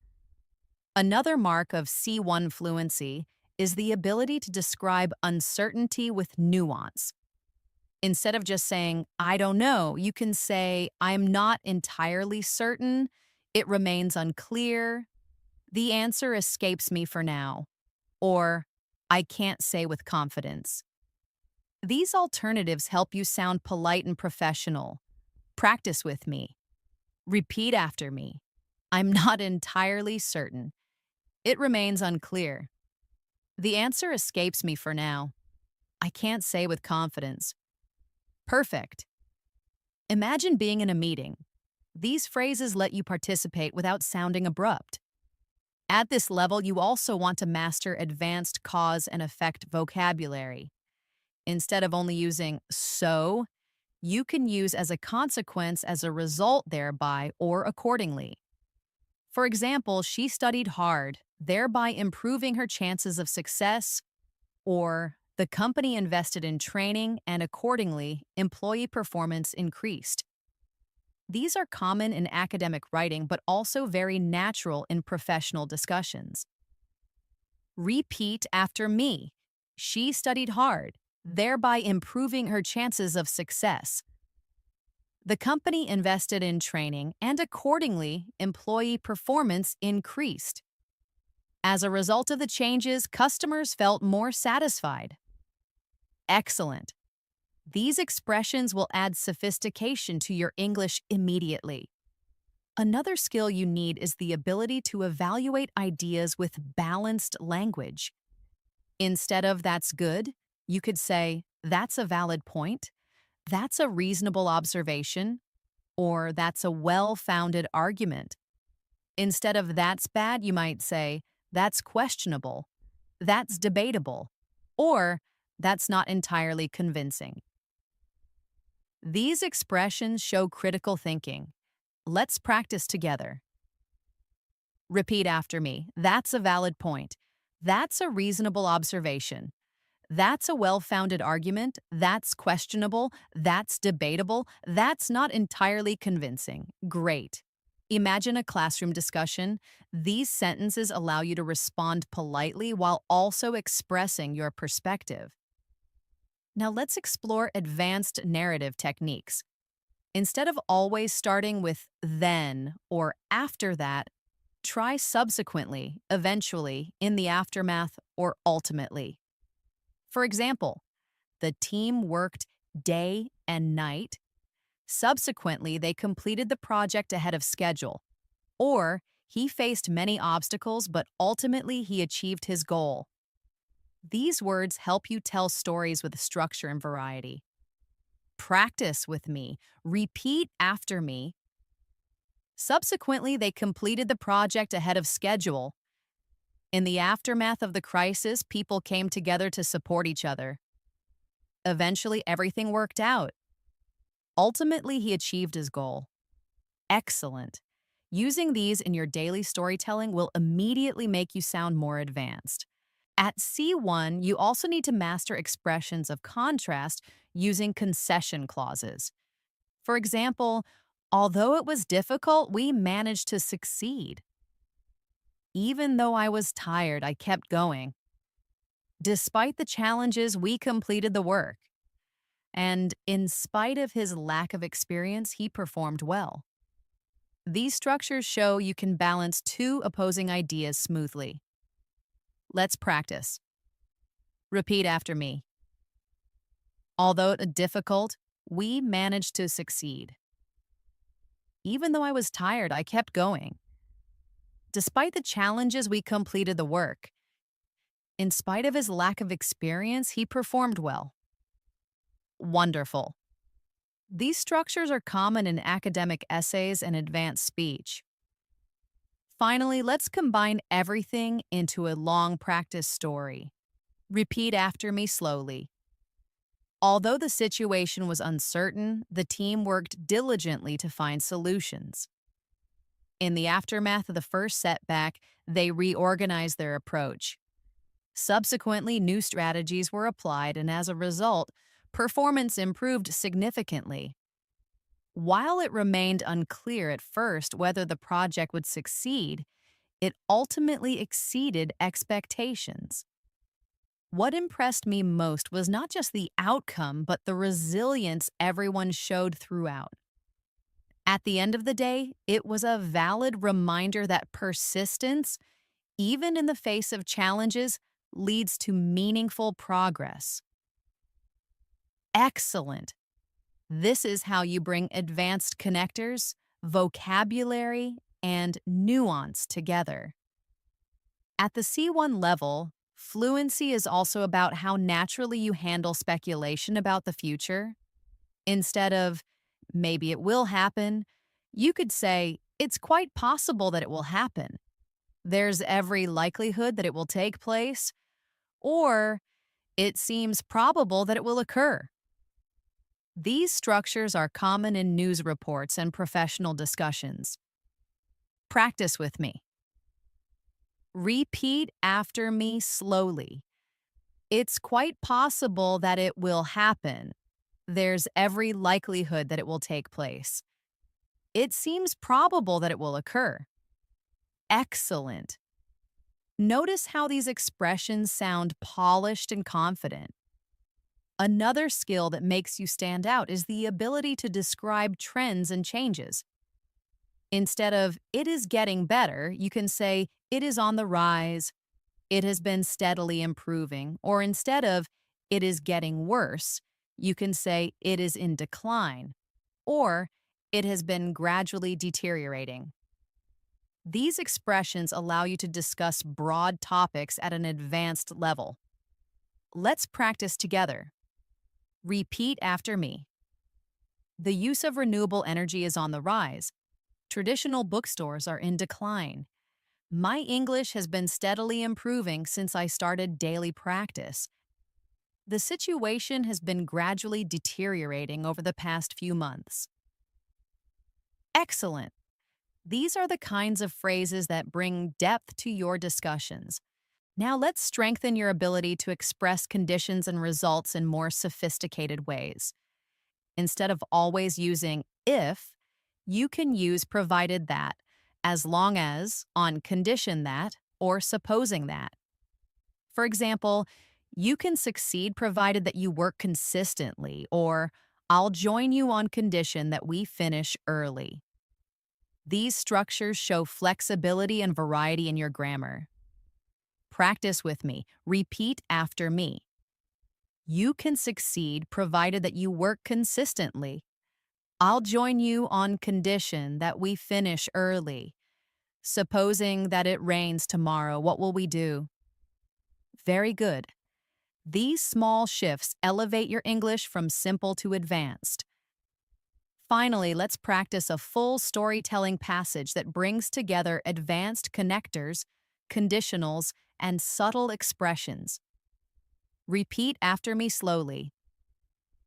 Another mark of C1 fluency is the ability to describe uncertainty with nuance. Instead of just saying, I don't know, you can say, I'm not entirely certain, it remains unclear, the answer escapes me for now, or I can't say with confidence. These alternatives help you sound polite and professional. Practice with me. Repeat after me. I'm not entirely certain. It remains unclear. The answer escapes me for now. I can't say with confidence. Perfect. Imagine being in a meeting. These phrases let you participate without sounding abrupt. At this level, you also want to master advanced cause and effect vocabulary. Instead of only using so, you can use as a consequence, as a result thereby, or accordingly. For example, she studied hard, thereby improving her chances of success, or the company invested in training and accordingly, employee performance increased. These are common in academic writing but also very natural in professional discussions. Repeat after me. She studied hard, thereby improving her chances of success. The company invested in training and accordingly, employee performance increased. As a result of the changes, customers felt more satisfied. Excellent. These expressions will add sophistication to your English immediately. Another skill you need is the ability to evaluate ideas with balanced language. Instead of that's good, you could say that's a valid point, that's a reasonable observation, or that's a well-founded argument. Instead of that's bad, you might say that's questionable, that's debatable, or that's not entirely convincing. These expressions show critical thinking. Let's practice together. Repeat after me. That's a valid point. That's a reasonable observation. That's a well founded argument. That's questionable. That's debatable. That's not entirely convincing. Great. Imagine a classroom discussion. These sentences allow you to respond politely while also expressing your perspective. Now let's explore advanced narrative techniques. Instead of always starting with then or after that, try subsequently, eventually, in the aftermath, or ultimately. For example, the team worked day and night. Subsequently, they completed the project ahead of schedule. Or, he faced many obstacles, but ultimately he achieved his goal. These words help you tell stories with structure and variety. Practice with me. Repeat after me. Subsequently, they completed the project ahead of schedule. In the aftermath of the crisis, people came together to support each other. Eventually, everything worked out. Ultimately, he achieved his goal. Excellent. Using these in your daily storytelling will immediately make you sound more advanced. At C1, you also need to master expressions of contrast using concession clauses. For example, although it was difficult, we managed to succeed. Even though I was tired, I kept going. Despite the challenges, we completed the work. And in spite of his lack of experience, he performed well. These structures show you can balance two opposing ideas smoothly. Let's practice. Repeat after me. Although difficult, we managed to succeed. Even though I was tired, I kept going. Despite the challenges, we completed the work. In spite of his lack of experience, he performed well. Wonderful. These structures are common in academic essays and advanced speech. Finally, let's combine everything into a long practice story. Repeat after me slowly. Although the situation was uncertain, the team worked diligently to find solutions. In the aftermath of the first setback, they reorganized their approach. Subsequently, new strategies were applied, and as a result, performance improved significantly. While it remained unclear at first whether the project would succeed, it ultimately exceeded expectations. What impressed me most was not just the outcome, but the resilience everyone showed throughout. At the end of the day, it was a valid reminder that persistence, even in the face of challenges, leads to meaningful progress. Excellent. This is how you bring advanced connectors, vocabulary, and nuance together. At the C1 level, fluency is also about how naturally you handle speculation about the future. Instead of, maybe it will happen, you could say, it's quite possible that it will happen. There's every likelihood that it will take place. Or, it seems probable that it will occur. These structures are common in news reports and professional discussions. Practice with me. Repeat after me slowly. It's quite possible that it will happen. There's every likelihood that it will take place. It seems probable that it will occur. Excellent. Notice how these expressions sound polished and confident. Another skill that makes you stand out is the ability to describe trends and changes. Instead of, it is getting better, you can say, it is on the rise, it has been steadily improving, or instead of, it is getting worse, you can say, it is in decline, or it has been gradually deteriorating. These expressions allow you to discuss broad topics at an advanced level. Let's practice together. Repeat after me. The use of renewable energy is on the rise. Traditional bookstores are in decline. My English has been steadily improving since I started daily practice. The situation has been gradually deteriorating over the past few months. Excellent. These are the kinds of phrases that bring depth to your discussions. Now let's strengthen your ability to express conditions and results in more sophisticated ways. Instead of always using if, you can use provided that, as long as, on condition that, or supposing that. For example, you can succeed provided that you work consistently, or I'll join you on condition that we finish early. These structures show flexibility and variety in your grammar. Practice with me. Repeat after me. You can succeed provided that you work consistently. I'll join you on condition that we finish early. Supposing that it rains tomorrow, what will we do? Very good. These small shifts elevate your English from simple to advanced. Finally, let's practice a full storytelling passage that brings together advanced connectors, conditionals, and subtle expressions. Repeat after me slowly.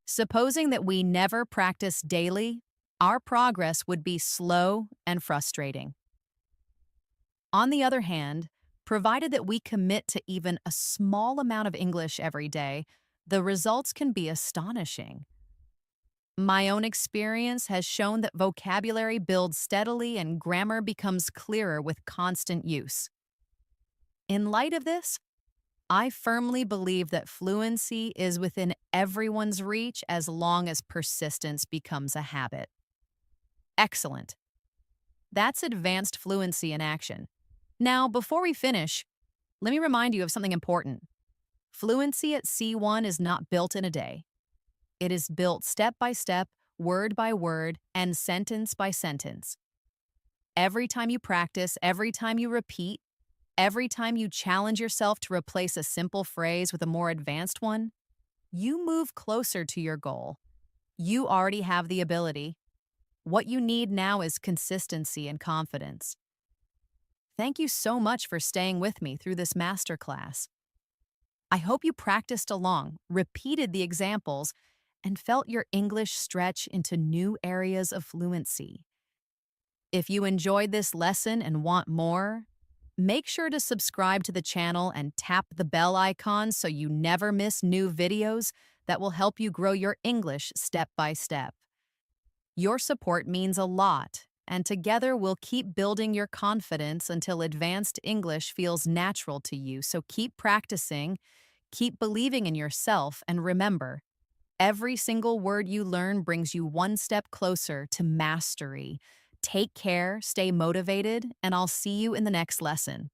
Supposing that we never practice daily, our progress would be slow and frustrating. On the other hand, provided that we commit to even a small amount of English every day, the results can be astonishing. My own experience has shown that vocabulary builds steadily and grammar becomes clearer with constant use. In light of this, I firmly believe that fluency is within everyone's reach as long as persistence becomes a habit. Excellent. That's advanced fluency in action. Now, before we finish, let me remind you of something important. Fluency at C1 is not built in a day. It is built step by step, word by word, and sentence by sentence. Every time you practice, every time you repeat, every time you challenge yourself to replace a simple phrase with a more advanced one, you move closer to your goal. You already have the ability. What you need now is consistency and confidence. Thank you so much for staying with me through this masterclass. I hope you practiced along, repeated the examples, and felt your English stretch into new areas of fluency. If you enjoyed this lesson and want more, make sure to subscribe to the channel and tap the bell icon so you never miss new videos that will help you grow your English step by step. Your support means a lot, and together we'll keep building your confidence until advanced English feels natural to you. So keep practicing, keep believing in yourself, and remember, every single word you learn brings you one step closer to mastery. Take care, stay motivated, and I'll see you in the next lesson.